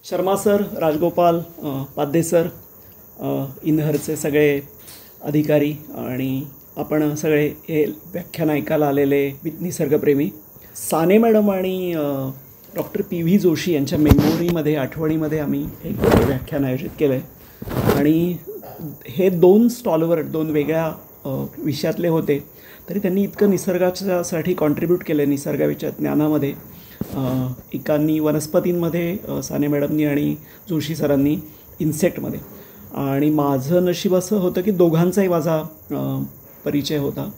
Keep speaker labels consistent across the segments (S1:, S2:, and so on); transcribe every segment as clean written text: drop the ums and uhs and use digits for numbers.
S1: Sharma sir, Rajagopal, Padhye sir, इनहरचे सगळे अधिकारी आणि आपण सगळे हे व्याख्यान ऐकायला आलेले निसर्गप्रेमी, साने मॅडम आणि डॉक्टर पी व्ही जोशी यांच्या मेमोरीमध्ये आठवणीमध्ये आम्ही एक व्याख्यान आयोजित केलं आहे. आणि हे 2 स्टॉलवर 2 वेगळ्या विषयातले होते, तरी त्यांनी इतकं निसर्गाच्यासाठी कॉन्ट्रीब्यूट केलं आहे निसर्गाविषयी ज्ञानामध्ये. एकांनी वनस्पतींमध्ये साने मॅडमनी आणि जोशी सरांनी इन्सेक्टमध्ये. आणि माझं नशीब असं होतं की दोघांचाही माझा परिचय होता.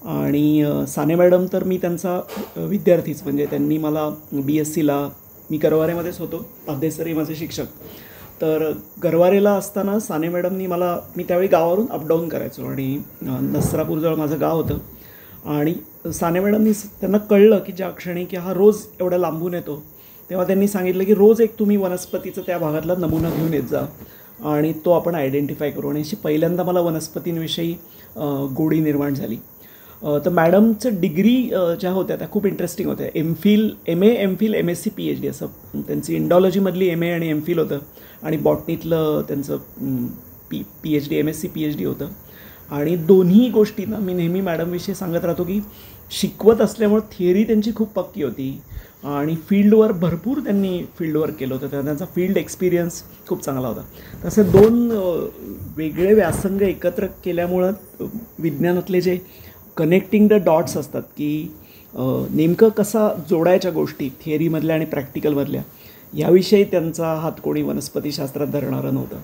S1: आणि साने मॅडम तर मी त्यांचा विद्यार्थीच, म्हणजे त्यांनी मला BScला मी गरवारेमध्येच होतो, पाध्ये सरही माझे शिक्षक. तर गरवारेला असताना साने मॅडमनी मी त्यावेळी गावावरून अपडाऊन करायचो आणि नसरापूरजवळ माझं गाव होतं. आणि साने मॅडमनी त्यांना कळलं की ज्या क्षणी की हा रोज एवढा लांबून येतो, तेव्हा त्यांनी सांगितलं की रोज एक तुम्ही वनस्पतीचा त्या भागातला नमुना घेऊन येत जा आणि तो आपण आयडेंटिफाय करू. आणि अशी पहिल्यांदा मला वनस्पतींविषयी गोडी निर्माण झाली. तर मॅडमचं डिग्री ज्या होत्या त्या खूप इंटरेस्टिंग होत्या. MA, MPhil, MSc, PhD असं त्यांची इंडॉलॉजीमधली MA आणि MPhil होतं आणि बॉटनीतलं त्यांचं PhD, MSc, PhD होतं. आणि दोन्ही गोष्टींना मी नेहमी मॅडमविषयी सांगत राहतो की शिकवत असल्यामुळे थिअरी त्यांची खूप पक्की होती आणि फील्डवर भरपूर त्यांनी फील्डवर्क केलं होतं, त्यांचा फील्ड एक्सपिरियन्स खूप चांगला होता. तसे 2 वेगळे व्यासंग एकत्र केल्यामुळं विज्ञानातले जे कनेक्टिंग द डॉट्स असतात की नेमकं कसा जोडायच्या गोष्टी थिअरीमधल्या आणि प्रॅक्टिकलमधल्या, याविषयी त्यांचा हात कोणी वनस्पतीशास्त्रात धरणारं नव्हतं.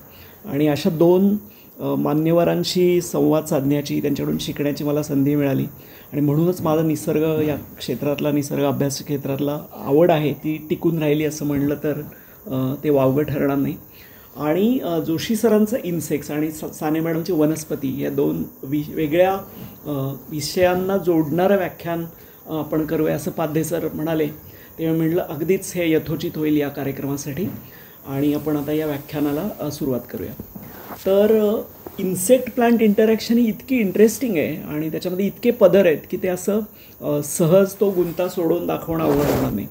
S1: आणि अशा 2 मान्यवरांशी संवाद साधण्याची, त्यांच्याकडून शिकण्याची मला संधी मिळाली. आणि म्हणूनच माझा निसर्ग या क्षेत्रातला, निसर्ग अभ्यास क्षेत्रातला आवड आहे ती टिकून राहिली असं म्हणलं तर ते वावगं ठरणार नाही. आणि जोशी सरांचं इन्सेक्ट्स आणि साने मॅडमची वनस्पती या 2 वेगळ्या विषयांना जोडणारं व्याख्यान आपण करूया असं पाध्ये सर म्हणाले. तेव्हा म्हटलं अगदीच हे यथोचित होईल या कार्यक्रमासाठी आणि आपण आता या व्याख्यानाला सुरुवात करूया. तर इन्सेक्ट प्लांट इंटरॅक्शन ही इतकी इंटरेस्टिंग आहे आणि त्याच्यामध्ये इतके पदर आहेत की ते असं सहज तो गुंता सोडून दाखवणं अवघड होणार नाही.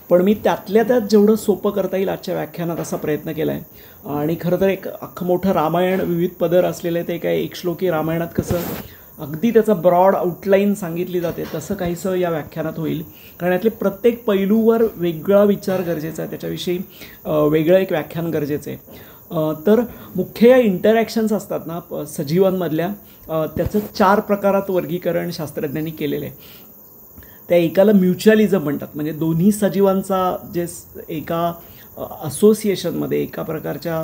S1: पण मी त्यातल्या त्यात जेवढं सोपं करता येईल आजच्या व्याख्यानात असा प्रयत्न केला आहे. आणि खरं तर एक अख्खं मोठं रामायण विविध पदर असलेलं ते काय एक श्लोकी रामायणात कसं अगदी त्याचा ब्रॉड आउटलाईन सांगितली जाते तसं काहीसं या व्याख्यानात होईल. कारण यातले प्रत्येक पैलूवर वेगळा विचार गरजेचा आहे, त्याच्याविषयी वेगळं एक व्याख्यान गरजेचं आहे. तर मुख्य या इंटरॅक्शन्स असतात ना सजीवांमधल्या, त्याचं 4 प्रकारात वर्गीकरण शास्त्रज्ञांनी केलेलं आहे. त्या एकाला म्युच्युअलिझम म्हणतात, म्हणजे दोन्ही सजीवांचा जे एका असोसिएशनमध्ये एका प्रकारच्या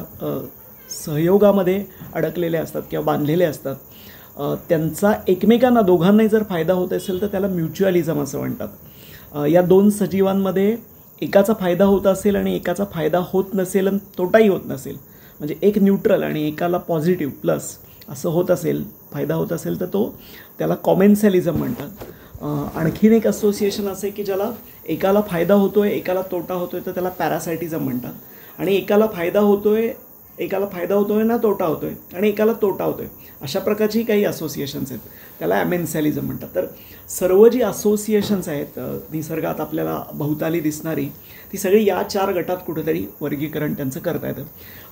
S1: सहयोगामध्ये अडकलेले असतात किंवा बांधलेले असतात, त्यांचा एकमेकांना दोघांनाही जर फायदा होत असेल तर त्याला म्युच्युअलिझम असं म्हणतात. या 2 सजीवांमध्ये एकाचा फायदा होत असेल आणि एकाचा फायदा होत नसेल आणि तोटाही होत नसेल, म्हणजे एक न्यूट्रल आणि एकाला पॉझिटिव्ह प्लस असं होत असेल, फायदा होत असेल तर त्याला कॉमेन्सॅलिझम म्हणतात. आणखीन एक असोसिएशन असं आहे की ज्याला एकाला फायदा होतो आहे एकाला तोटा होतो आहे तर त्याला पॅरासायटिझम म्हणतात. आणि एकाला फायदा होतो आहे ना तोटा होतो आहे आणि एकाला तोटा होतो आहे, अशा प्रकारची काही असोसिएशन्स आहेत, त्याला ॲमेन्सॅलिझम म्हणतात. तर सर्व जी असोसिएशन्स आहेत निसर्गात आपल्याला भोवताली दिसणारी, ती सगळी या 4 गटात कुठेतरी वर्गीकरण त्यांचं करता येतं.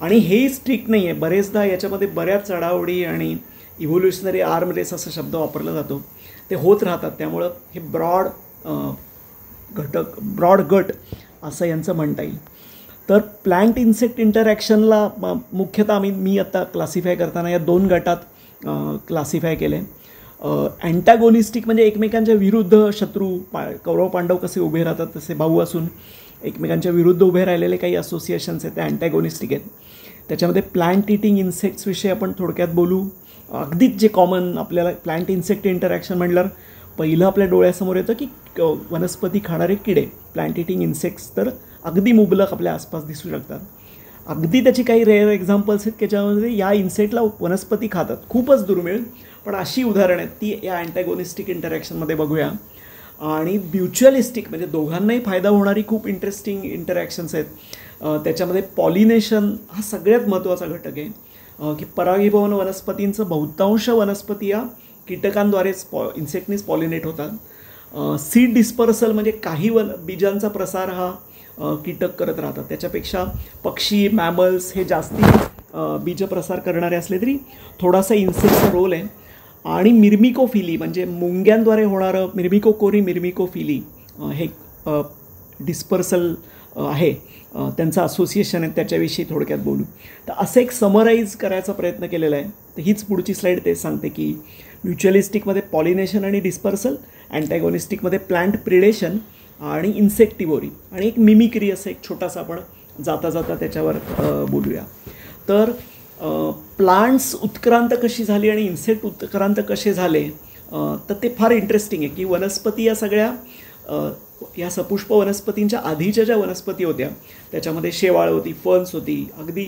S1: आणि हेही स्ट्रिक्ट नाही आहे, बरेचदा याच्यामध्ये बऱ्याच चढाओढी आणि इव्होल्युशनरी आर्म रेस असा शब्द वापरला जातो, ते होत राहतात. त्यामुळं हे ब्रॉड गट असं यांचं म्हणता येईल. तर प्लांट इन्सेक्ट इंटरॅक्शनला मुख्यतः मी आता क्लासिफाय करताना या 2 गटात क्लासिफाय केले. अँटॅगोनिस्टिक म्हणजे एकमेकांच्या विरुद्ध शत्रू, कौरव पांडव कसे उभे राहतात तसे भाऊ असून एकमेकांच्या विरुद्ध उभे राहिलेले काही असोसिएशन्स आहेत, ते अँटॅगोनिस्टिक आहेत. त्याच्यामध्ये प्लांट इटिंग इन्सेक्ट्सविषयी आपण थोडक्यात बोलू. अगदीच जे कॉमन आपल्याला प्लांट इन्सेक्ट इंटरॅक्शन म्हटल्यावर पहिलं आपल्या डोळ्यासमोर येतं की वनस्पती खाणारे किडे, प्लांट इटिंग इन्सेक्ट्स तर अगदी मुबलक आपल्या आसपास दिसू शकतात. अगदी त्याची काही रेअर एक्झाम्पल्स आहेत की ज्यामध्ये या इन्सेक्टला वनस्पती खातात, खूपच दुर्मिळ, पण अशी उदाहरणं आहेत ती या अँटॅगोनिस्टिक इंटरॅक्शनमध्ये बघूया. आणि म्युच्युअलिस्टिक म्हणजे दोघांनाही फायदा होणारी खूप इंटरेस्टिंग इंटरॅक्शन्स आहेत. त्याच्यामध्ये पॉलिनेशन हा सगळ्यात महत्त्वाचा घटक आहे की परागीभवन वनस्पतींचं बहुतांश वनस्पती या कीटकांद्वारेच इन्सेक्टनीच पॉलिनेट होतात. सीड डिस्पर्सल म्हणजे काही बीजांचा प्रसार हा कीटक करत राहतात. त्याच्यापेक्षा पक्षी मॅमल्स हे जास्ती बीजप्रसार करणारे असले तरी थोडासा इन्सेक्टचा रोल आहे. आणि मिर्मिकोफिली म्हणजे मुंग्यांद्वारे होणारं मिर्मिकोकोरी मिर्मिकोफिली हे डिस्पर्सल आहे, त्यांचं असोसिएशन आहे, त्याच्याविषयी थोडक्यात बोलू. तर असं एक समराईज करायचा प्रयत्न केलेला आहे. तर हीच पुढची स्लाईड तेच सांगते की म्युच्युअलिस्टिकमध्ये पॉलिनेशन आणि डिस्पर्सल, अँटॅगॉनिस्टिकमध्ये प्लांट प्रिडेशन आणि इन्सेक्टिव्होरी आणि एक मिमिक्री असं एक छोटासा आपण जाता जाता त्याच्यावर बोलूया. तर प्लांट्स उत्क्रांत कशी झाली आणि इन्सेक्ट उत्क्रांत कसे झाले, तर ते फार इंटरेस्टिंग आहे की वनस्पती या सगळ्या या सपुष्प वनस्पतींच्या आधीच्या ज्या वनस्पती होत्या त्याच्यामध्ये शेवाळ होती, फर्न्स होती, अगदी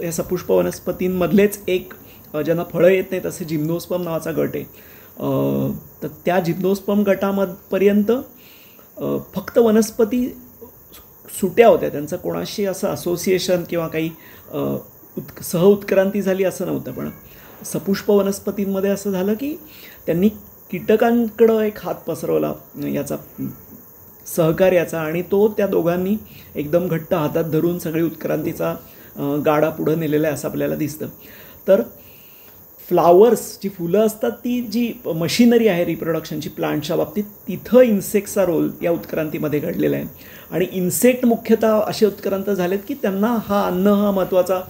S1: या सपुष्प वनस्पतींमधलेच एक ज्यांना फळं येत नाहीत असे जिम्नोस्पर्म नावाचा गट आहे. तर त्या जिम्नोस्पर्म गटापर्यंत फक्त वनस्पती सुट्या होत्या, त्यांचं कोणाशी असं असोसिएशन किंवा काही सहउत्क्रांती झाली असं नव्हतं. पण सपुष्प वनस्पतींमध्ये असं झालं की त्यांनी कीटकांकडं एक हात पसरवला याचा सहकार्याचा, आणि तो त्या दोघांनी एकदम घट्ट हातात धरून सगळी उत्क्रांतीचा गाडा पुढं नेलेला आहे असं आपल्याला दिसतं. तर फ्लावर्स जी फुलं असतात ती जी मशिनरी आहे रिप्रोडक्शनची प्लांटच्या बाबतीत, तिथं इन्सेक्टचा रोल या उत्क्रांतीमध्ये घडलेला आहे. आणि इन्सेक्ट मुख्यतः असे उत्क्रांत झालेत की त्यांना अन्न हा महत्त्वाचा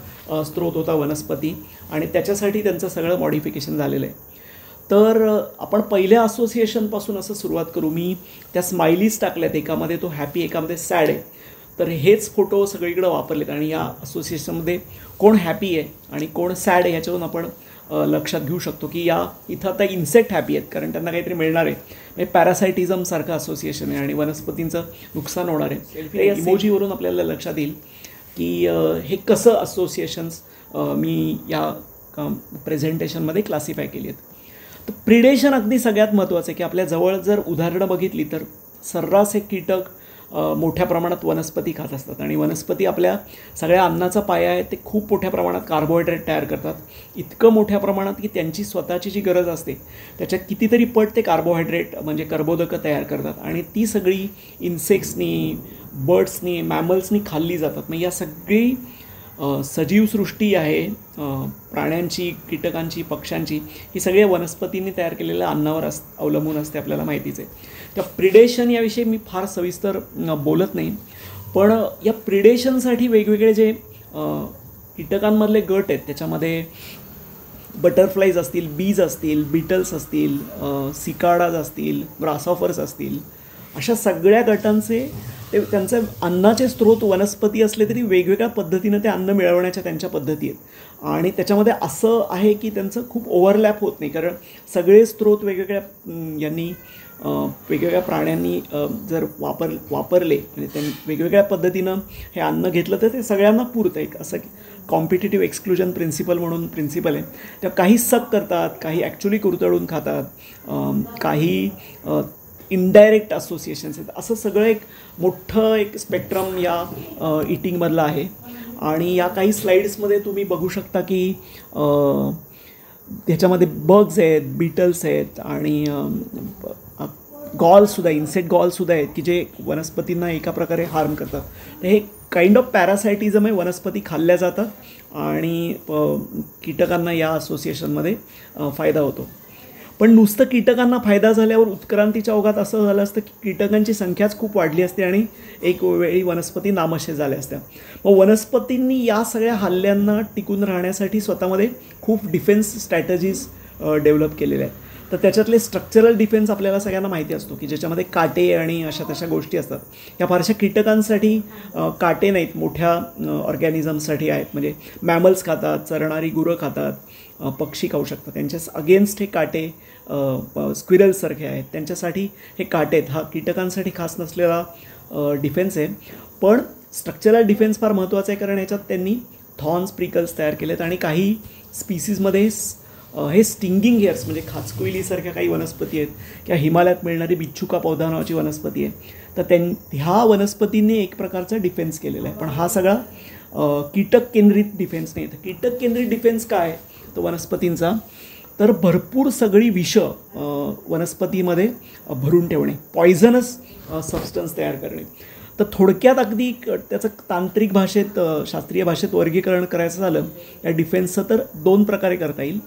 S1: स्रोत होता वनस्पती, आणि त्याच्यासाठी त्यांचं सगळं मॉडिफिकेशन झालेलं आहे. तर आपण पहिल्या असोसिएशनपासून असं सुरुवात करू. मी त्या स्माइलीज टाकल्यात, एकामध्ये तो हॅपी एकामध्ये सॅड आहे. तर हेच फोटो सगळीकडे वापरलेत आणि या असोसिएशनमध्ये कोण हॅपी आहे आणि कोण सॅड आहे ह्याच्यावरून आपण लक्षात घेऊ शकतो की इथं आता इन्सेक्ट हॅपी आहेत कारण त्यांना काहीतरी मिळणार आहे. म्हणजे पॅरासायटिझमसारखं असोसिएशन आहे आणि वनस्पतींचं नुकसान होणार आहे. इमोजीवरून आपल्याला लक्षात येईल की हे कसं असोसिएशन्स मी या प्रेझेंटेशनमध्ये क्लासिफाय केली आहेत. तर प्रिडेशन अगदी सगळ्यात महत्त्वाचं आहे की आपल्या जवळ जर उदाहरणं बघितली तर सर्रास एक कीटक मोठ्या प्रमाणात वनस्पती खात असतात आणि वनस्पती आपल्या सगळ्या अन्नाचा पाया आहे. ते खूप मोठ्या प्रमाणात कार्बोहायड्रेट तयार करतात, इतकं मोठ्या प्रमाणात की त्यांची स्वतःची जी गरज असते त्याच्या कितीतरी पट ते कार्बोहायड्रेट म्हणजे कर्बोदकं तयार करतात आणि ती सगळी इन्सेक्ट्सनी, बर्ड्सनी, मॅमल्सनी खाल्ली जातात. मग या सगळी सजीवसृष्टी आहे प्राण्यांची, कीटकांची, पक्ष्यांची, ही सगळ्या वनस्पतींनी तयार केलेल्या अन्नावर अवलंबून असते, आपल्याला माहितीच आहे. त्या प्रिडेशन याविषयी मी फार सविस्तर बोलत नाही, पण या प्रिडेशनसाठी वेगवेगळे जे कीटकांमधले गट आहेत त्याच्यामध्ये बटरफ्लाईज असतील, बीज असतील, बीटल्स असतील, सिकाडाज असतील, ग्रासहॉपर्स असतील, अशा सगळ्या गटांचे त्यांचे अन्नाचे स्रोत वनस्पती असले तरी वेगवेगळ्या पद्धतीनं ते अन्न मिळवण्याच्या त्यांच्या पद्धती आहेत. आणि त्याच्यामध्ये असं आहे की त्यांचं खूप ओव्हरलॅप होत नाही, कारण सगळे स्रोत वेगवेगळ्या वेगवेगळ्या प्राण्यांनी जर वापरले म्हणजे त्यांनी वेगवेगळ्या पद्धतीनं हे अन्न घेतलं तर ते सगळ्यांना पुरतं. एक असं कॉम्पिटिटिव्ह एक्सक्लुजन प्रिन्सिपल म्हणून प्रिन्सिपल आहे. त्या काही सक करतात, काही ॲक्च्युली कुरतडून खातात, काही इनडायरेक्ट असोसिएशन्स आहेत. असं सगळं एक मोठं एक स्पेक्ट्रम या इटिंगमधलं आहे. आणि या काही स्लाईड्समध्ये तुम्ही बघू शकता की ह्याच्यामध्ये बग्स आहेत, बीटल्स आहेत आणि गॉलसुद्धा, इन्सेक्ट गॉलसुद्धा आहेत की जे वनस्पतींना एका प्रकारे हार्म करतात. तर हे काइंड ऑफ पॅरासायटिझम आहे. वनस्पती खाल्ल्या जातात आणि कीटकांना या असोसिएशनमध्ये फायदा होतो. पण नुसतं कीटकांना फायदा झाल्यावर उत्क्रांतीच्या ओघात असं झालं असतं की कीटकांची संख्याच खूप वाढली असते आणि एक वेळी वनस्पती नामशेष झाल्या असत्या. मग वनस्पतींनी या सगळ्या हल्ल्यांना टिकून राहण्यासाठी स्वतःमध्ये खूप डिफेन्स स्ट्रॅटजीज डेव्हलप केलेल्या आहेत. तर त्याच्यातले स्ट्रक्चरल डिफेन्स आपल्याला सगळ्यांना माहिती असतो की ज्याच्यामध्ये काटे आणि अशा तशा गोष्टी असतात. या फारशा कीटकांसाठी काटे नाहीत, मोठ्या ऑर्गॅनिझम्ससाठी आहेत. म्हणजे मॅमल्स खातात, चरणारी गुरं खातात, पक्षी खाऊ शकतात, त्यांच्या अगेन्स्ट हे काटे स्क्विरल्ससारखे आहेत, त्यांच्यासाठी हे काटे आहेत. हा कीटकांसाठी खास नसलेला डिफेन्स आहे. पण स्ट्रक्चरल डिफेन्स फार महत्त्वाचा आहे कारण ह्याच्यात त्यांनी थॉर्न्स, प्रिकल्स तयार केलेत आणि काही स्पीसीजमध्ये हे स्टिंगिंग हेअर्स म्हणजे खाचकुईलीसारख्या काही वनस्पती आहेत किंवा हिमालयात मिळणारी बिच्छुका पौधा नावाची वनस्पती आहे. तर ह्या वनस्पतींनी एक प्रकारचा डिफेन्स केलेला आहे. पण हा सगळा कीटक केंद्रित डिफेन्स नाही. तर कीटक केंद्रित डिफेन्स काय तो वनस्पतींचा, तर भरपूर सगळी विषं वनस्पतीमध्ये भरून ठेवणे, पॉयझनस सबस्टन्स तयार करणे. तर थोडक्यात अगदी त्याचं तांत्रिक भाषेत शास्त्रीय भाषेत वर्गीकरण करायचं झालं या डिफेन्सचं तर 2 प्रकारे करता येईल.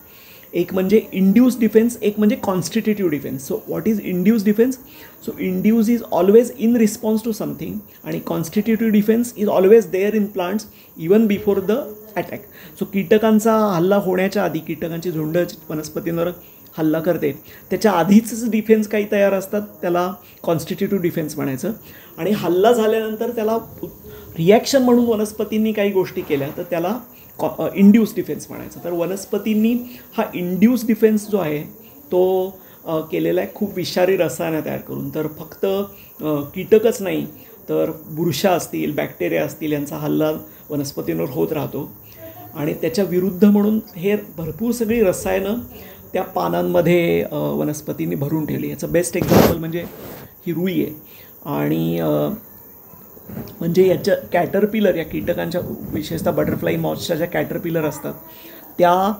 S1: एक म्हणजे इंड्यूस डिफेन्स, एक म्हणजे constitutive defence. So what is induce defence? So induce is always in response to something आणि constitutive defence is always there in plants even before the attack. So कीटकांचा हल्ला होण्याच्या आधी, कीटकांची झुंड वनस्पतींवर हल्ला करते त्याच्या आधीच डिफेन्स काही तयार असतात, त्याला कॉन्स्टिट्यूटिव्ह डिफेन्स म्हणायचं. आणि हल्ला झाल्यानंतर त्याला रिॲक्शन म्हणून वनस्पतींनी काही गोष्टी केल्या तर त्याला इंड्यूस डिफेन्स म्हणायचं. तर वनस्पतींनी हा इंड्यूस डिफेन्स जो आहे तो केलेला आहे खूप विषारी रसायनं तयार करून. तर फक्त कीटकच नाही तर बुरशा असतील, बॅक्टेरिया असतील यांचा हल्ला वनस्पतींवर होत राहतो. आणि त्याच्या विरुद्ध म्हणून हे भरपूर सगळी रसायनं त्या पानांमध्ये वनस्पतींनी भरून ठेवली. याचं बेस्ट एक्झाम्पल म्हणजे ही रुई आहे. आणि म्हणजे याच्या कॅटरपिलर, या कीटकांच्या विशेषतः बटरफ्लाय मॉथच्या ज्या कॅटरपिलर असतात त्या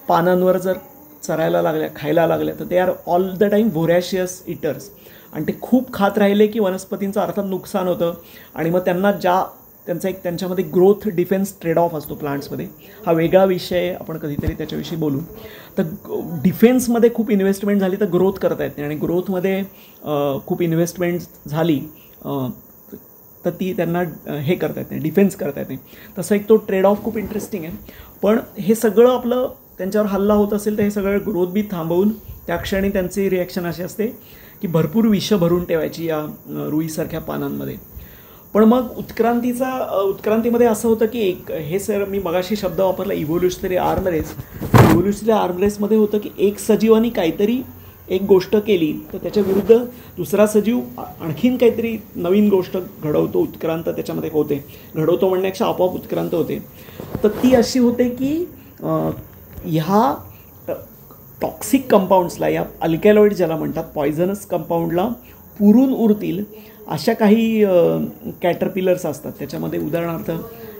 S1: पानांवर जर चरायला लागल्या, खायला लागल्या तर ते are all the time voracious eaters. आणि ते खूप खात राहिले की वनस्पतींचं अर्थात नुकसान होतं. आणि मग त्यांना त्यांचा एक त्यांच्यामध्ये ग्रोथ डिफेन्स ट्रेड ऑफ असतो प्लांट्समध्ये. हा वेगळा विषय, आपण कधीतरी त्याच्याविषयी बोलू. तर डिफेन्समध्ये खूप इन्व्हेस्टमेंट झाली तर ग्रोथ करता येत नाही. आणि ग्रोथमध्ये खूप इन्व्हेस्टमेंट झाली तर ती त्यांना हे करता येत नाही, डिफेन्स करता येत नाही. तसं एक तो ट्रेड ऑफ खूप इंटरेस्टिंग आहे. पण हे सगळं आपलं त्यांच्यावर हल्ला होत असेल तर हे सगळं ग्रोथ बी थांबवून त्या क्षणी त्यांची रिॲक्शन अशी असते की भरपूर विषं भरून ठेवायची या रुईसारख्या पानांमध्ये. पण मग उत्क्रांतीमध्ये असं होतं की हे सर मी मगाशी शब्द वापरला evolutionary arm race. Evolutionary arm रेसमध्ये होतं की एक सजीवानी काहीतरी एक गोष्ट केली तर त्याच्या विरुद्ध दुसरा सजीव आणखीन काहीतरी नवीन गोष्ट घडवतो, उत्क्रांत त्याच्यामध्ये होते. घडवतो म्हणण्यापेक्षा आपोआप उत्क्रांत होते. तर ती अशी होते की ह्या टॉक्सिक कंपाऊंड्सला, या अल्कॅलॉइड ज्याला म्हणतात, पॉयझनस कंपाऊंडला पुरून उरतील अशा काही कॅटरपिलर्स असतात. त्याच्यामध्ये उदाहरणार्थ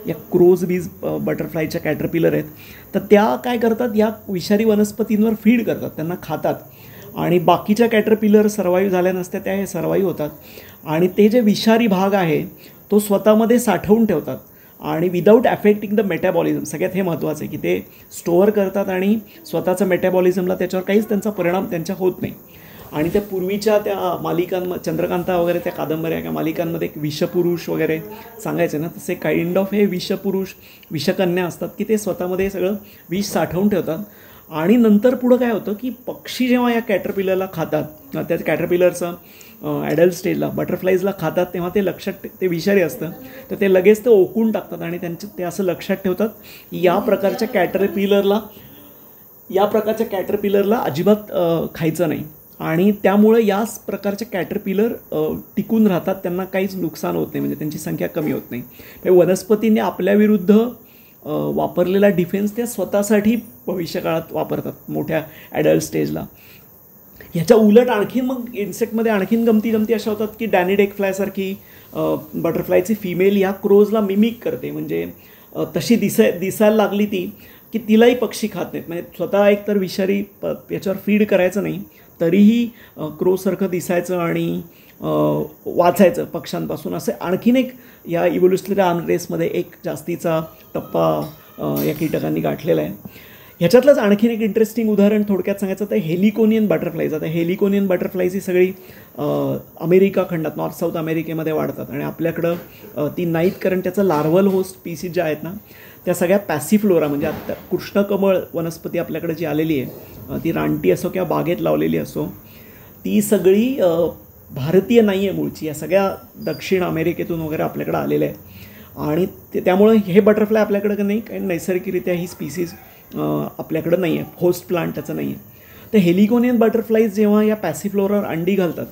S1: या क्रोज बीज बटरफ्लायच्या कॅटरपिलर आहेत. तर त्या काय करतात, या विषारी वनस्पतींवर फीड करतात, त्यांना खातात. आणि बाकीच्या कॅटरपिलर सर्वाईव्ह झाल्या नसत्या त्या हे सर्वाईव्ह होतात. आणि ते जे विषारी भाग आहे तो स्वतःमध्ये साठवून ठेवतात आणि विदाऊट अफेक्टिंग द मेटाबॉलिझम. सगळ्यात हे महत्त्वाचं आहे की ते स्टोअर करतात आणि स्वतःचं मेटाबॉलिझमला त्याच्यावर काहीच त्यांचा परिणाम त्यांच्या होत नाही. आणि त्या पूर्वीच्या त्या चंद्रकांता वगैरे त्या कादंबऱ्या किंवा मालिकांमध्ये एक विषपुरुष वगैरे सांगायचे ना, तसे काइंड ऑफ हे विषपुरुष, विषकन्या असतात की ते स्वतःमध्ये सगळं विष साठवून ठेवतात. आणि नंतर पुढं काय होतं की पक्षी जेव्हा या कॅटरपिलरला खातात, त्या कॅटरपिलरचं ॲडल्ट स्टेजला बटरफ्लाईजला खातात तेव्हा ते लक्षात, ते विषारी असतं तर ते लगेच ते ओकून टाकतात. आणि ते असं लक्षात ठेवतात की या प्रकारच्या कॅटरपिलरला अजिबात खायचं नाही. आणि त्यामुळे याच प्रकारच्या कॅटरपिलर टिकून राहतात, त्यांना काहीच नुकसान होत नाही, म्हणजे त्यांची संख्या कमी होत नाही. वनस्पतींनी आपल्याविरुद्ध वापरलेला डिफेन्स त्या स्वतःसाठी भविष्यकाळात वापरतात मोठ्या ॲडल्ट स्टेजला. ह्याच्या उलट आणखीन मग इन्सेक्टमध्ये आणखीन गमती अशा होतात की डॅनिडेक फ्लायसारखी बटरफ्लायची फिमेल या क्रोजला मिमिक करते. म्हणजे तशी दिसायला लागली ती की तिलाही पक्षी खात नाहीत. म्हणजे स्वतः एक तर विषारी याच्यावर फीड करायचं नाही तरीही क्रोसारखं दिसायचं आणि वाचायचं पक्ष्यांपासून. असं आणखीन एक या इव्होल्युशनरी आर्म रेसमध्ये एक जास्तीचा टप्पा या कीटकांनी गाठलेला आहे. ह्याच्यातलंच आणखीन एक इंटरेस्टिंग उदाहरण थोडक्यात सांगायचं तर हेलिकोनियन बटरफ्लाईज. आता हेलिकोनियन बटरफ्लाईज ही सगळी अमेरिका खंडात, नॉर्थ साऊथ अमेरिकेमध्ये वाढतात आणि आपल्याकडं ती नाहीत, कारण त्याचं लार्वल होस्ट स्पीसीज ज्या आहेत ना त्या सगळ्या पॅसिफ्लोरा, म्हणजे आता कृष्णकमळ वनस्पती आपल्याकडे जी आलेली आहे ती रानटी असो किंवा बागेत लावलेली असो, ती सगळी भारतीय नाही आहे मूळची. या सगळ्या दक्षिण अमेरिकेतून वगैरे आपल्याकडे आलेल्या आहे. आणि त्यामुळं हे बटरफ्लाय आपल्याकडे नाही, काही नैसर्गिकरित्या ही स्पीसीज आपल्याकडं नाही आहे, होस्ट प्लांट त्याचं नाही आहे. तर हेलिकोनियन बटरफ्लाईज जेव्हा या पॅसिफ्लोरावर अंडी घालतात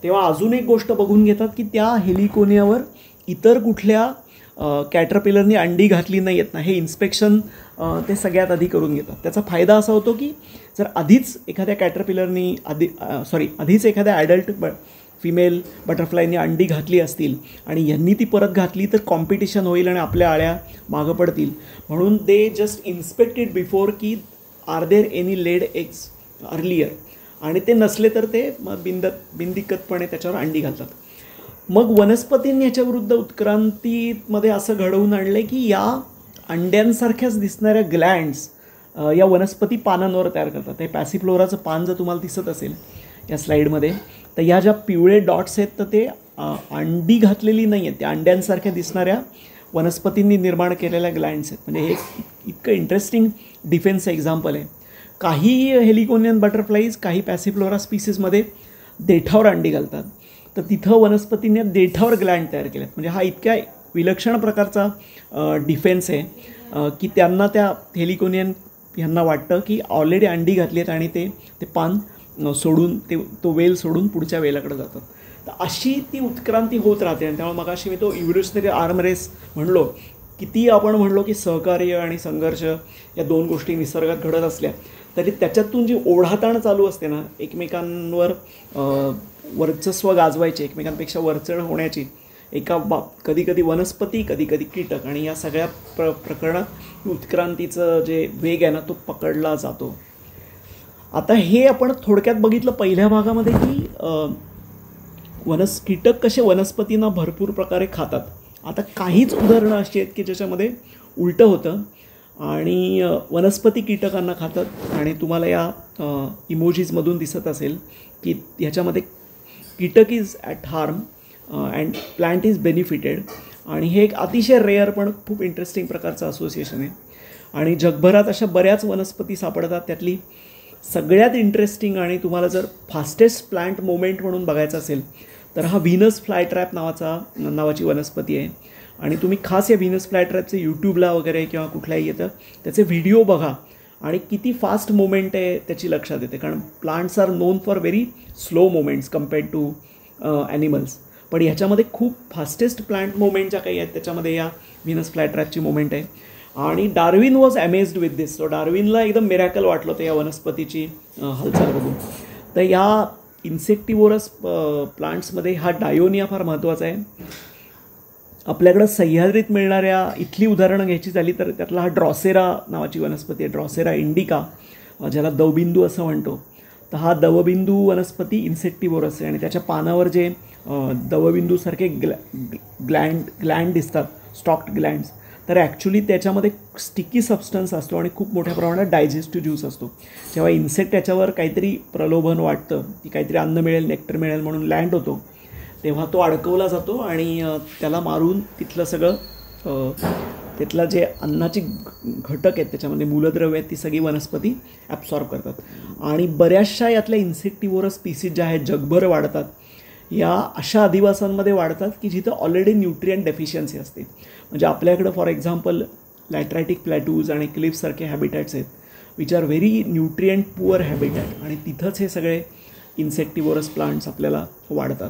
S1: तेव्हा अजून एक गोष्ट बघून घेतात की त्या हेलिकोनियावर इतर कुठल्या कॅटरपिलरनी अंडी घातली नाही आहेत ना, हे इन्स्पेक्शन ते सगळ्यात आधी करून घेतात. त्याचा फायदा असा होतो की जर आधीच एखाद्या कॅटरपिलरनी आधीच एखाद्या ॲडल्ट फिमेल बटरफ्लायनी अंडी घातली असतील आणि यांनी ती परत घातली तर कॉम्पिटिशन होईल आणि आपल्या आळ्या मागं पडतील. म्हणून दे जस्ट इन्स्पेक्टेड बिफोर की are there any laid eggs earlier, आणि ते नसले तर ते बिनदिक्कतपणे त्याच्यावर अंडी घालतात. मग वनस्पतींनी याच्याविरुद्ध उत्क्रांतीमध्ये असं घडवून आणलं की या अंड्यांसारख्याच दिसणाऱ्या ग्लँड्स या वनस्पती पानांवर तयार करतात. हे पॅसिफ्लोराचं पान जर तुम्हाला दिसत असेल या स्लाईडमध्ये, तर या ज्या पिवळे डॉट्स आहेत तर ते अंडी घातलेली नाही आहेत, त्या अंड्यांसारख्या दिसणाऱ्या वनस्पतींनी निर्माण केलेल्या ग्लँड्स आहेत. म्हणजे हे इतकं इंटरेस्टिंग डिफेन्स एक्झाम्पल आहे. काही हेलिकोनियन बटरफ्लाईज, काही पॅसिफ्लोरा स्पीसीजमध्ये देठावर अंडी घालतात, तर तिथं वनस्पतींनी देठावर ग्लँड तयार केलेत. म्हणजे हा इतक्या विलक्षण प्रकारचा डिफेन्स आहे की त्यांना, त्या हेलिकोनियन ह्यांना वाटतं की ऑलरेडी अंडी घातली आहेत आणि ते पान सोडून, तो वेल सोडून पुढच्या वेलाकडे जातात. तर अशी ती उत्क्रांती होत राहते. आणि त्यामुळे मगाशी मी तो इव्होल्युशनरी आर्म रेस म्हणलो, किती आपण म्हणलो की सहकार्य आणि संघर्ष या दोन गोष्टी निसर्गात घडत असल्या तरी त्याच्यातून जी ओढाताण चालू असते ना, एकमेकांवर वर्चस्व गाजवायचे, एकमेकांपेक्षा वरचढ होण्याची, कधी कधी वनस्पती, कधी कधी कीटक, आणि या सगळ्या प्रकरणात उत्क्रांतीचं जे वेग आहे ना तो पकडला जातो. आता हे आपण थोडक्यात बघितलं पहिल्या भागामध्ये की कीटक कसे वनस्पतींना भरपूर प्रकारे खातात. आता काहीच उदाहरणं अशी आहेत की ज्याच्यामध्ये उलटं होतं आणि वनस्पती कीटकांना खातात. आणि तुम्हाला या इमोजीजमधून दिसत असेल की ह्याच्यामध्ये कीटक is at harm and plant is benefited. आणि हे एक अतिशय रेअर पण खूप इंटरेस्टिंग प्रकारचं असोसिएशन आहे. आणि जगभरात अशा बऱ्याच वनस्पती सापडतात. त्यातली सगळ्यात इंटरेस्टिंग आणि तुम्हाला जर फास्टेस्ट प्लांट मोमेंट म्हणून बघायचं असेल तर हा व्हीनस फ्लायट्रॅप नावाची वनस्पती आहे. आणि तुम्ही खास या व्हीनस फ्लायट्रॅपचे यूट्यूबला वगैरे किंवा कुठल्याही येतं त्याचे व्हिडिओ बघा आणि किती फास्ट मोमेंट आहे त्याची लक्षात येते. कारण plants are known for very slow movements compared to animals. पण ह्याच्यामध्ये खूप फास्टेस्ट प्लांट मोमेंट ज्या काही आहेत त्याच्यामध्ये या व्हीनस फ्लायट्रॅपची मोमेंट आहे. आणि Darwin was amazed with this. So डार्विनला एकदम मिरॅकल वाटलं होतं या वनस्पतीची हालचाल बघून. तर या इन्सेक्टिव्होरस प्लांट्समध्ये हा डायोनिया फार महत्त्वाचा आहे. आपल्याकडं सह्याद्रीत मिळणाऱ्या इथली उदाहरणं घ्यायची झाली तर त्यातला हा ड्रॉसेरा नावाची वनस्पती आहे, ड्रॉसेरा इंडिका, ज्याला दवबिंदू असं म्हणतो. तर हा दवबिंदू वनस्पती इन्सेक्टिव्होरस आहे आणि त्याच्या पानावर जे दवबिंदूसारखे ग्लँड दिसतात, स्टॉक्ड ग्लँड्स, तर ॲक्च्युली त्याच्यामध्ये स्टिकी सबस्टन्स असतो आणि खूप मोठ्या प्रमाणात डायजेस्टिव्ह ज्यूस असतो. जेव्हा इन्सेक्ट याच्यावर काहीतरी प्रलोभन वाटतं की काहीतरी अन्न मिळेल, नेक्टर मिळेल म्हणून लँड होतो, तेव्हा तो अडकवला जातो आणि त्याला मारून तिथलं सगळं, तिथलं जे अन्नाची घटक आहेत त्याच्यामध्ये मूलद्रव्य आहेत ती सगळी वनस्पती ॲब्सॉर्ब करतात. आणि बऱ्याचशा यातल्या इन्सेक्टिव्होरस स्पीसीज ज्या आहेत जगभर वाढतात, या अशा अधिवासांमध्ये वाढतात की जिथं ऑलरेडी न्यूट्रियंट डेफिशियन्सी असते. म्हणजे आपल्याकडं फॉर एक्झाम्पल लॅटरायटिक प्लॅटूज आणि क्लिफ्ससारखे हॅबिटॅट्स आहेत which are very nutrient poor habitat, आणि तिथंच हे सगळे इन्सेक्टिव्होरस प्लांट्स आपल्याला वाढतात.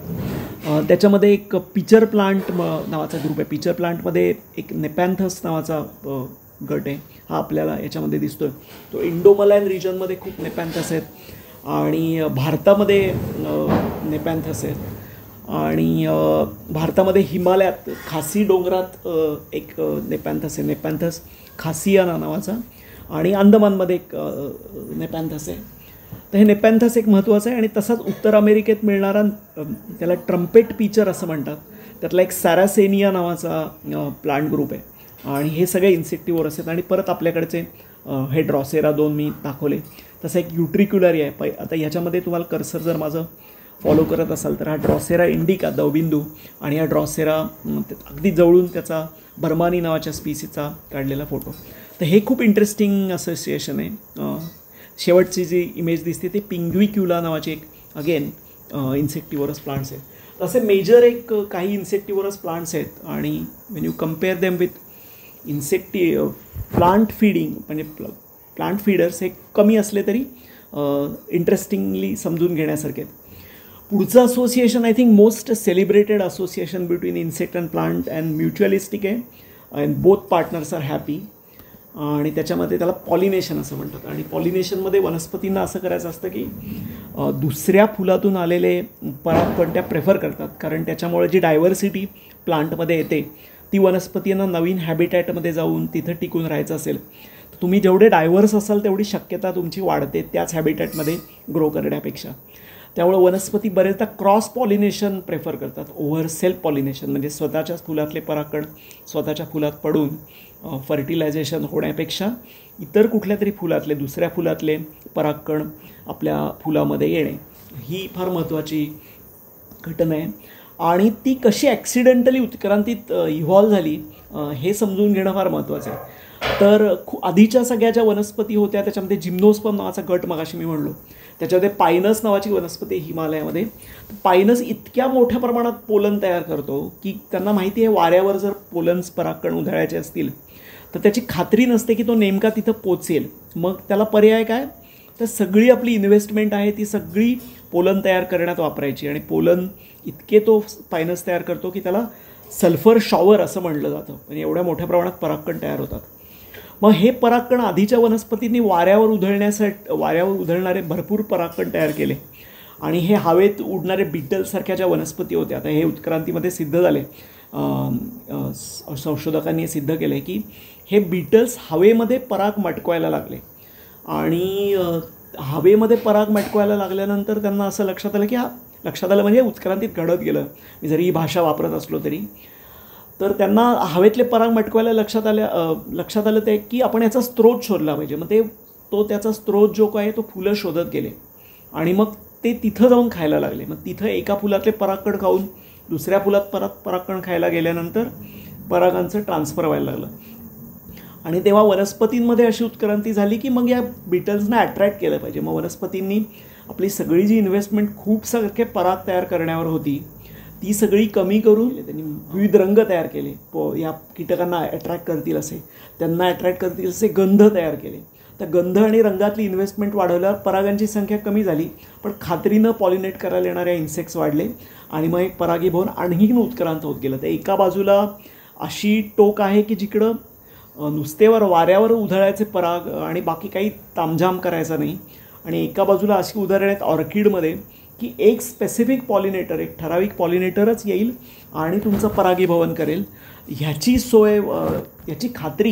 S1: त्याच्यामध्ये एक पिचर प्लांट नावाचा ग्रुप आहे. पिचर प्लांटमध्ये एक नेपॅन्थस नावाचा गट आहे, हा आपल्याला याच्यामध्ये दिसतो आहे. तो इंडोमलायन रिजनमध्ये खूप नेपॅन्थस आहेत आणि भारतामध्ये नेपॅन्थस आहेत. आणि भारतामध्ये हिमालयात खासी डोंगरात एक नेपॅन्थस आहे, नेपॅन्थस खासियाना नावाचा, आणि अंदमानमध्ये एक नेपॅन्थस आहे. तर हे नेपॅन्थस एक महत्त्वाचं आहे. आणि तसाच उत्तर अमेरिकेत मिळणारा त्याला ट्रम्पेट पिचर असं म्हणतात, त्यातला एक सॅरासेनिया नावाचा प्लांट ग्रुप आहे. आणि हे सगळे इन्सेक्टिव्होरस आहेत. आणि परत आपल्याकडचे हे ड्रॉसेरा दोन मी दाखवले, तसं एक युट्रिक्युलरी आहे. आता ह्याच्यामध्ये तुम्हाला कर्सर जर माझं फॉलो करत असाल तर हा ड्रॉसेरा इंडिका दवबिंदू आणि हा ड्रॉसेरा अगदी जवळून त्याचा बर्मानी नावाच्या स्पीसीचा काढलेला फोटो. तर हे खूप इंटरेस्टिंग असोसिएशन आहे. शेवटची जी इमेज दिसते ते पिंग्विक्युला नावाचे एक अगेन इन्सेक्टिव्होरस प्लांट्स आहेत. तसे मेजर एक काही इन्सेक्टिव्होरस प्लांट्स आहेत. आणि when you compare them with plant feeding म्हणजे प्लांट फीडर्स हे कमी असले तरी इंटरेस्टिंगली समजून घेण्यासारखे आहेत. पुढचं association I think most celebrated association between insect and plant and mutualistic आहे and both partners are happy. आणि त्याच्यामध्ये त्याला पॉलिनेशन असं म्हणतात. आणि पॉलिनेशनमध्ये वनस्पतींना असं करायचं असतं की दुसऱ्या फुलातून आलेले परागकण त्या प्रेफर करतात, कारण त्याच्यामुळे जी डायव्हर्सिटी प्लांटमध्ये येते ती वनस्पतींना नवीन हॅबिटॅटमध्ये जाऊन तिथं टिकून राहायचं असेल तर तुम्ही जेवढे डायव्हर्स असाल तेवढी शक्यता तुमची वाढते त्याच हॅबिटॅटमध्ये ग्रो करण्यापेक्षा. त्यामुळे वनस्पती बरेचदा क्रॉस पॉलिनेशन प्रेफर करतात ओव्हर सेल्फ पॉलिनेशन, म्हणजे स्वतःच्याच फुलातले परागकण स्वतःच्या फुलात पडून फर्टिलायझेशन होण्यापेक्षा इतर कुठल्या तरी फुलातले दुसऱ्या फुलातले परागकण आपल्या फुलामध्ये येणे ही फार महत्त्वाची घटना आहे. आणि ती कशी ॲक्सिडेंटली उत्क्रांतीत इव्हॉल्व झाली हे समजून घेणं फार महत्त्वाचं आहे. तर आधीच्या सगळ्या ज्या वनस्पती होत्या त्याच्यामध्ये जिम्नोस्पर्म नावाचा गट मगाशी मी म्हणलो, त्याच्यामध्ये पायनस नावाची वनस्पती हिमालयामध्ये. पायनस इतक्या मोठ्या प्रमाणात पोलन तयार करतो की त्यांना माहिती आहे वाऱ्यावर जर पोलन्स परागकण उधळायचे असतील तर त्याची खात्री नसते की तो नेमका तिथं पोचेल. मग त्याला पर्याय काय, तर सगळी आपली इन्व्हेस्टमेंट आहे ती सगळी पोलन तयार करण्यात वापरायची. आणि पोलन इतके तो पायनस तयार करतो की त्याला सल्फर शॉवर असं म्हणलं जातं, म्हणजे एवढ्या मोठ्या प्रमाणात परागकण तयार होतात. मग हे परागकण आधीच्या वनस्पतींनी वाऱ्यावर उधळणारे भरपूर परागकण तयार केले. आणि हे हवेत उडणारे बीटल्ससारख्या ज्या वनस्पती होत्या, आता हे उत्क्रांतीमध्ये सिद्ध झाले, संशोधकांनी सिद्ध केले की हे बीटल्स हवेमध्ये पराग मटकवायला लागले. आणि हवेमध्ये पराग मटकवायला लागल्यानंतर त्यांना असं लक्षात आलं म्हणजे उत्क्रांतीत घडत गेलं, मी जरी ही भाषा वापरत असलो तरी, तर त्यांना हवेतले पराग मटकवायला लक्षात आलं ते की आपण याचा स्रोत शोधला पाहिजे. मग त्याचा स्रोत जो काय तो फुलं शोधत गेले आणि मग ते तिथं जाऊन खायला लागले. मग तिथं एका फुलातले परागकण खाऊन दुसऱ्या फुलात परागकण खायला गेल्यानंतर परागांचं ट्रान्सफर व्हायला लागलं. आणि तेव्हा वनस्पतींमध्ये अशी उत्क्रांती झाली की मग या बीटल्सना अट्रॅक्ट केलं पाहिजे. मग वनस्पतींनी आपली सगळी जी इन्व्हेस्टमेंट खूप सारखे पराग तयार करण्यावर होती ती सगळी कमी करून त्यांनी विविध रंग तयार केले, या कीटकांना अट्रॅक्ट करतील असे, त्यांना अट्रॅक्ट करतील असे गंध तयार केले. तर गंध आणि रंगातली इन्व्हेस्टमेंट वाढवल्यावर परागांची संख्या कमी झाली, पण खात्रीनं पॉलिनेट करायला येणाऱ्या इन्सेक्ट्स वाढले आणि मग एक परागीभवन आणखीन उत्क्रांत होत गेलं. तर एका बाजूला अशी टोक आहे की जिकडं नुसतेवर वाऱ्यावर उधळायचे पराग आणि बाकी काही तामझाम करायचा नाही, आणि एका बाजूला अशी उदाहरणं आहेत ऑर्किडमध्ये की एक स्पेसिफिक पॉलिनेटर, एक ठराविक पॉलिनेटरच येईल आणि तुमचं परागीभवन करेल. ह्याची सोय, ह्याची खात्री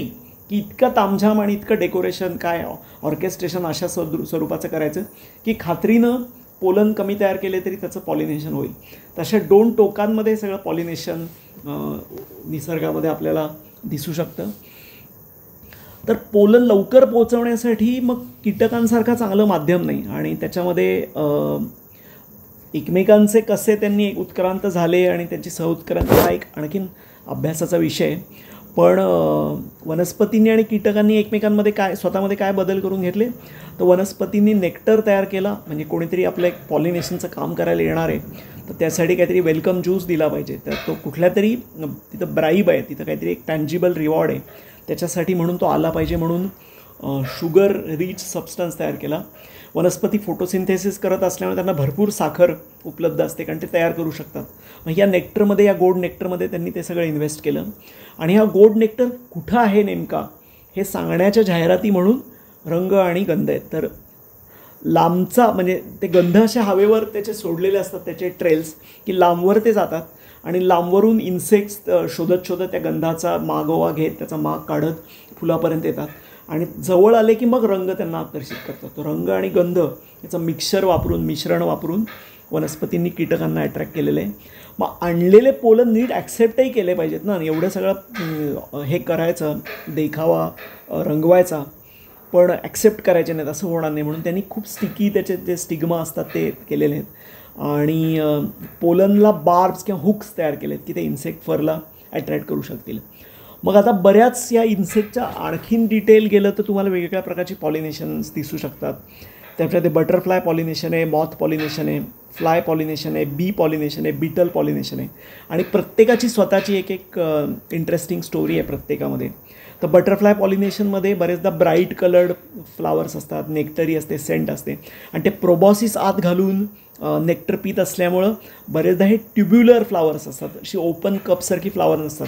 S1: की इतकं तामझाम आणि इतकं डेकोरेशन काय ऑर्केस्ट्रेशन अशा स्वरूपाचं करायचं की खात्रीनं पोलन कमी तयार केले तरी त्याचं पॉलिनेशन होईल. तशा दोन टोकांमध्ये सगळं पॉलिनेशन निसर्गामध्ये आपल्याला दिसू शकतं. तर पोलन लवकर पोचवण्यासाठी मग कीटकांसारखा चांगलं माध्यम नाही, आणि त्याच्यामध्ये एकमेकांचे कसे त्यांनी उत्क्रांत झाले आणि त्यांची सहउत्क्रांती हा एक आणखीन अभ्यासाचा विषय. पण वनस्पतींनी आणि कीटकांनी एकमेकांमध्ये स्वतःमध्ये काय बदल करून घेतले, तर वनस्पतींनी नेक्टर तयार केला, म्हणजे कोणीतरी आपलं एक पॉलिनेशनचं काम करायला येणार आहे तर त्यासाठी काहीतरी वेलकम ज्यूस दिला पाहिजे. तर तो कुठल्या तरी तिथं ब्राईब आहे, तिथं काहीतरी एक टँजिबल रिवॉर्ड आहे, त्याच्यासाठी म्हणून तो आला पाहिजे म्हणून शुगर रिच सबस्टन्स तयार केला. वनस्पती फोटोसिंथेसिस करत असल्यामुळे त्यांना भरपूर साखर उपलब्ध असते कारण ते तयार करू शकतात. मग या नेक्टरमध्ये, या गोड नेक्टरमध्ये त्यांनी ते सगळं इन्व्हेस्ट केलं. आणि हा गोड नेक्टर कुठं आहे नेमका हे सांगण्याच्या जाहिराती म्हणून रंग आणि गंध आहेत. तर लांबचा म्हणजे ते गंध अशा हवेवर त्याचे सोडलेले असतात, त्याचे ट्रेल्स की लांबवर ते जातात आणि लांबवरून इन्सेक्ट्स शोधत त्या गंधाचा मागोवा घेत त्याचा माग काढत फुलापर्यंत येतात आणि जवळ आले की मग रंग त्यांना आकर्षित करतात. तो रंग आणि गंध याचं मिश्रण वापरून वनस्पतींनी कीटकांना अट्रॅक्ट केलेलं आहे. मग आणलेले पोलन नीट ॲक्सेप्टही केले पाहिजेत ना, एवढं सगळं हे करायचं, देखावा रंगवायचा, पण ॲक्सेप्ट करायचे नाहीत असं होणार नाही, म्हणून त्यांनी खूप स्टिकी त्याचे जे स्टिग्मा असतात ते केलेले आहेत आणि पोलनला बार्ब्स किंवा हुक्स तयार केलेत की ते इन्सेक्ट फरला अट्रॅक्ट करू शकतील. मग आता बऱ्याच या इन्सेक्टच्या आणखीन डिटेल गेलं तर तुम्हाला वेगवेगळ्या प्रकारची पॉलिनेशन्स दिसू शकतात. त्याच्यामध्ये बटरफ्लाय पॉलिनेशन आहे, मॉथ पॉलिनेशन आहे, फ्लाय पॉलिनेशन आहे, बी पॉलिनेशन आहे, बीटल पॉलिनेशन आहे आणि प्रत्येकाची स्वतःची एक इंटरेस्टिंग स्टोरी आहे प्रत्येकामध्ये. तर बटरफ्लाय पॉलिनेशनमध्ये बरेचदा ब्राईट कलर्ड फ्लावर्स असतात, नेक्टरी असते, सेंट असते आणि ते प्रोबॉसिस आत घालून नेक्टर पीत असल्यामुळं बरेचदा हे ट्युब्युलर फ्लावर्स असतात, अशी ओपन कपसारखी फ्लावर नसतात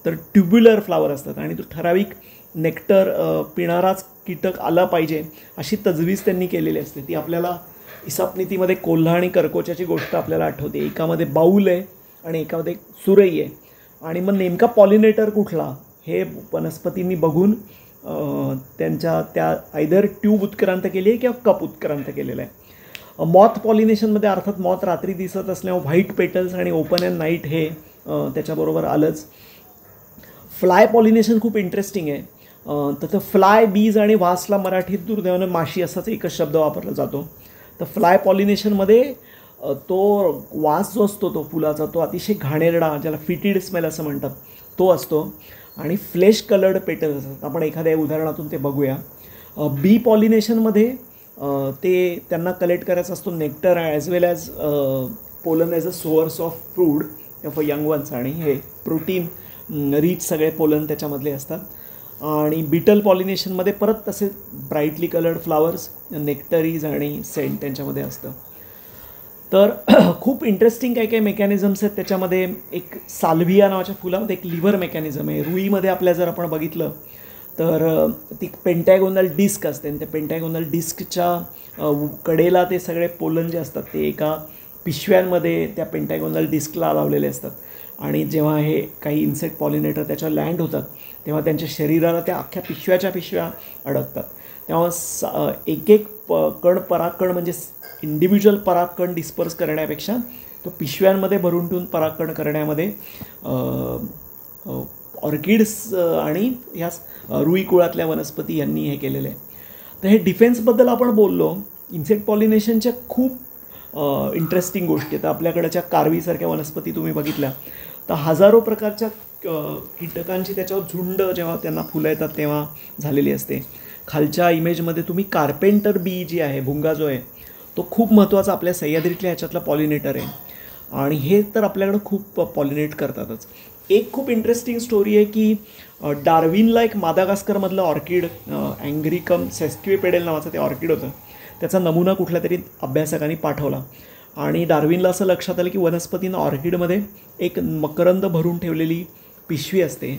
S1: तर ट्युब्युलर फ्लावर असतात आणि तो ठराविक नेक्टर पिणाराच कीटक आला पाहिजे अशी तजवीज त्यांनी केलेली असते. ती आपल्याला इसापनीतीमध्ये कोल्हा आणि करकोच्याची गोष्ट आपल्याला आठवते. एकामध्ये बाऊल आहे आणि एकामध्ये सुरई आहे आणि मग नेमका पॉलिनेटर कुठला हे वनस्पतींनी बघून त्यांच्या त्या आयदर ट्यूब उत्क्रांत केली आहे किंवा कप उत्क्रांत केलेला आहे. मॉथ पॉलिनेशनमध्ये अर्थात मॉथ रात्री दिसत असल्यामुळे व्हाईट पेटल्स आणि ओपन अँड नाईट हे त्याच्याबरोबर आलंच. फ्लाय पॉलिनेशन खूप इंटरेस्टिंग आहे. तर फ्लाय, बीज आणि वासला मराठीत दुर्दैवानं माशी असाच एकच शब्द वापरला जातो. तर फ्लाय पॉलिनेशनमध्ये तो वास जो असतो तो फुलाचा तो अतिशय घाणेरडा, ज्याला फिटिड स्मेल असं म्हणतात, तो असतो आणि फ्लेश कलर्ड पेटल्स असतात. आपण एखाद्या उदाहरणातून ते बघूया. बी पॉलिनेशनमध्ये त्यांना कलेक्ट करायचा असतो nectar as well as pollen as a source of food for young ones, आणि हे प्रोटीन रिच सगळे पोलन त्याच्यामधले असतात. आणि बिटल पॉलिनेशनमध्ये परत तसे ब्राईटली कलर्ड फ्लावर्स, नेक्टरीज आणि सेंट त्यांच्यामध्ये असतं. तर खूप इंटरेस्टिंग काही काही मेकॅनिझम्स आहेत त्याच्यामध्ये. एक साल्व्हिया नावाच्या फुलामध्ये एक लिव्हर मेकॅनिझम आहे. रुईमध्ये आपल्या जर आपण बघितलं तर ती पेंटॅगोनल डिस्क असते आणि त्या पेंटॅगोनल डिस्कच्या कडेला ते सगळे पोलन जे असतात ते एका पिशव्यांमध्ये त्या पेंटॅगोनल डिस्कला लावलेले असतात. आणि जेव्हा हे काही इन्सेक्ट पॉलिनेटर त्याच्यावर लँड होतात तेव्हा त्यांच्या शरीराला त्या अख्ख्या पिशव्या अडकतात. तेव्हा एक एक परागकण म्हणजे इंडिव्हिज्युअल परागकण डिस्पर्स करण्यापेक्षा तो पिशव्यांमध्ये भरून ठेवून परागकण करण्यामध्ये ऑर्किड्स आणि ह्या रुई कुळातल्या वनस्पती यांनी हे केलेलं आहे. तर हे डिफेन्सबद्दल आपण बोललो. इन्सेक्ट पॉलिनेशनच्या खूप इंटरेस्टिंग गोष्टी आहेत. आपल्याकडच्या कारवीसारख्या वनस्पती तुम्ही बघितल्या तर हजारो प्रकारच्या कीटकांची त्याच्यावर झुंड जेव्हा त्यांना फुलं येतात तेव्हा झालेली असते. खालच्या इमेजमध्ये तुम्ही कार्पेंटर बी जी आहे, भुंगा जो आहे तो खूप महत्त्वाचा आपल्या सह्याद्रीतल्या ह्याच्यातला पॉलिनेटर आहे आणि हे तर आपल्याकडं खूप पॉलिनेट करतातच. एक खूप इंटरेस्टिंग स्टोरी आहे की डार्विनला एक मादागास्करमधलं ऑर्किड अँग्रिकम सेस्क्युपेडेल नावाचं ते ऑर्किड होतं. त्याचा नमुना कुठल्या तरी अभ्यासकांनी पाठवला आणि डार्विनला असं लक्षात आलं की वनस्पतींना ऑर्किडमध्ये एक मकरंद भरून ठेवलेली पिशवी असते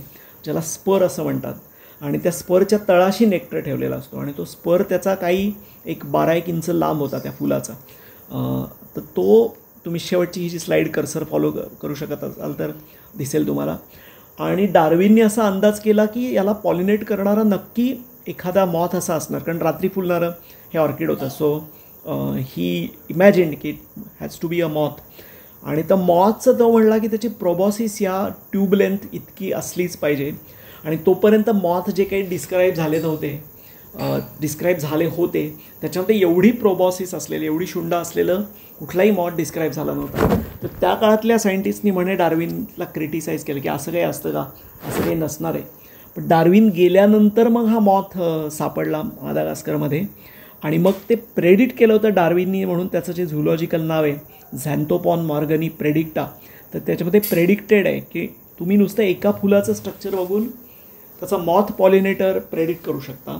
S1: ज्याला स्पर असं म्हणतात आणि त्या स्परच्या तळाशी नेक्टर ठेवलेला असतो आणि तो स्पर त्याचा काही एक 12-1 इंच लांब होता त्या फुलाचा. तर तो तुम्ही शेवटची ही जी स्लाईड कर्सर फॉलो करू शकत असाल तर दिसेल तुम्हाला. आणि डार्विनने असा अंदाज केला की याला पॉलिनेट करणारा नक्की एखादा मॉथ असा असणार, कारण रात्री फुलणारं हे ऑर्किड होतं. सो ही इमॅजिन की has to be a moth. आणि तर मॉथचं तो म्हणला की त्याची प्रोबॉसिस या ट्यूब लेंथ इतकी असलीच पाहिजे आणि तोपर्यंत मॉथ जे काही डिस्क्राईब झाले होते त्याच्यामध्ये एवढी प्रोबॉसिस असलेली, एवढी शुंड असलेलं कुठलाही मॉथ डिस्क्राईब झाला नव्हता. तर त्या काळातल्या सायंटिस्टनी म्हणे डार्विनला क्रिटिसाईज केलं की असं काही असतं का, असं काही नसणार आहे. पण डार्विन गेल्यानंतर मग हा मॉथ सापडला मादागास्करमध्ये आणि मग ते प्रेडिक्ट केलं होतं डार्विननी, म्हणून त्याचं जे झुलॉजिकल नाव आहे झॅन्थोपॉन मॉर्गनी प्रेडिक्टा. तर त्याच्यामध्ये प्रेडिक्टेड आहे की तुम्ही नुसतं एका फुलाचं स्ट्रक्चर बघून त्याचा मॉथ पॉलिनेटर प्रेडिक्ट करू शकता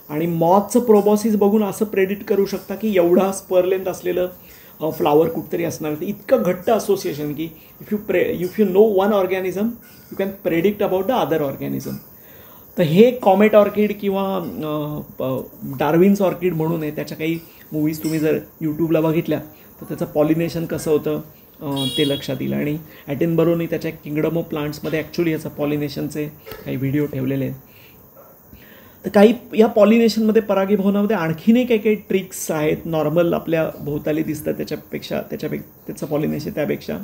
S1: आणि मॉथचं प्रोबॉसिस बघून असं प्रेडिक्ट करू शकता की एवढा स्पर लेंथ असलेलं फ्लावर कुठतरी असणार. तर इतकं घट्ट असोसिएशन की if you know one organism you can predict about the other organism. तर हे कॉमेट ऑर्किड किंवा डार्विन्स ऑर्किड म्हणून आहे. त्याच्या काही मूवीज तुम्ही जर यूट्यूबला बघितल्या तर त्याचं पॉलिनेशन कसं होतं ते लक्षात येईल. आणि ॲटेनबरोनी त्याच्या किंगडम ऑफ प्लांट्समध्ये ॲक्च्युली याचं पॉलिनेशनचे काही व्हिडिओ ठेवलेले आहेत. तर काही या पॉलिनेशनमध्ये परागीभवनामध्ये आणखीनही काही काही ट्रिक्स आहेत. नॉर्मल आपल्या भोवताली दिसतात त्याचं पॉलिनेशन त्यापेक्षा.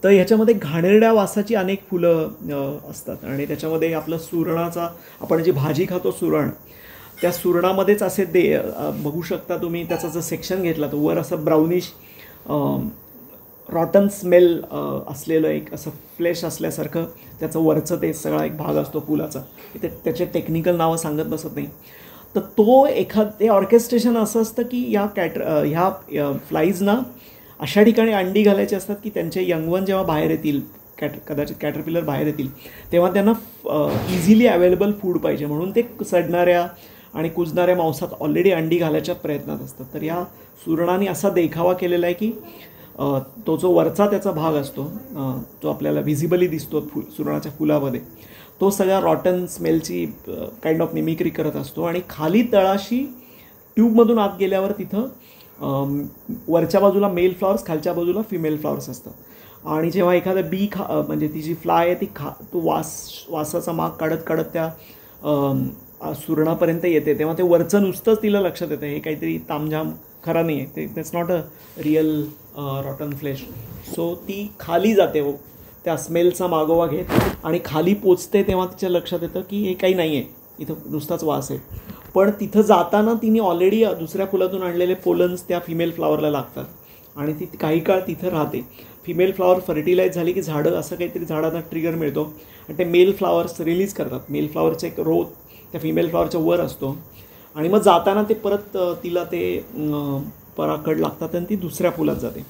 S1: तर ह्याच्यामध्ये घाणेरड्या वासाची अनेक फुलं असतात आणि त्याच्यामध्ये आपलं सुरणाचा, आपण जी भाजी खातो सुरण, त्या सुरणामध्येच असे बघू शकता तुम्ही. त्याचा जर सेक्शन घेतला तर वर असं ब्राउनिश रॉटन स्मेल असलेलं एक असं फ्लेश असल्यासारखं त्याचं वरचं ते सगळा एक भाग असतो फुलाचा. त्याचे टेक्निकल नावं सांगत बसत नाही. तर ते ऑर्केस्ट्रेशन असं असतं की ह्या फ्लाईजना अशा ठिकाणी अंडी घालायची असतात की त्यांचे यंगवन जेव्हा बाहेर येतील, कदाचित कॅटरपिलर बाहेर येतील, तेव्हा त्यांना इझिली अवेलेबल फूड पाहिजे म्हणून ते सडणाऱ्या आणि कुजणाऱ्या मांसात ऑलरेडी अंडी घालायच्या प्रयत्नात असतात. तर या सुरणाने असा देखावा केलेला आहे की तो जो वरचा त्याचा भाग असतो जो आपल्याला व्हिजिबली दिसतो सुरणाच्या फुलामध्ये, तो सगळ्या रॉटन स्मेलची काइंड ऑफ मिमिक्री करत असतो आणि खाली तळाशी ट्यूबमधून आत गेल्यावर तिथं वरच्या बाजूला मेल फ्लॉवर्स, खालच्या बाजूला फिमेल फ्लॉवर्स असतात. आणि जेव्हा एखादा बी म्हणजे ती जी फ्लाय आहे ती तो वासाचा माग काढत त्या सुरणापर्यंत येते तेव्हा ते वरचं नुसतंच तिला लक्षात येतं हे काहीतरी तामझाम खरा नाही आहे, that's not a real rotten flesh. So ती खाली जाते त्या स्मेलचा मागोवा घेत आणि खाली पोचते तेव्हा तिच्या लक्षात येतं की हे काही नाही आहे, इथं नुसताच वास आहे. पण तिथं जाताना तिने ऑलरेडी दुसऱ्या फुलातून आणलेले पोलन्स त्या फिमेल फ्लॉवरला लागतात आणि ती काही काळ तिथं राहते. फिमेल फ्लॉवर फर्टिलाइज झाली की झाडं असं काहीतरी झाडांना ट्रिगर मिळतो आणि ते मेल फ्लॉवर्स रिलीज करतात. मेल फ्लॉवरचा एक रो त्या फिमेल फ्लॉवरच्या वर असतो आणि मग जाताना ते परत तिला ते पराकड लागतात आणि ती दुसऱ्या फुलात जाते.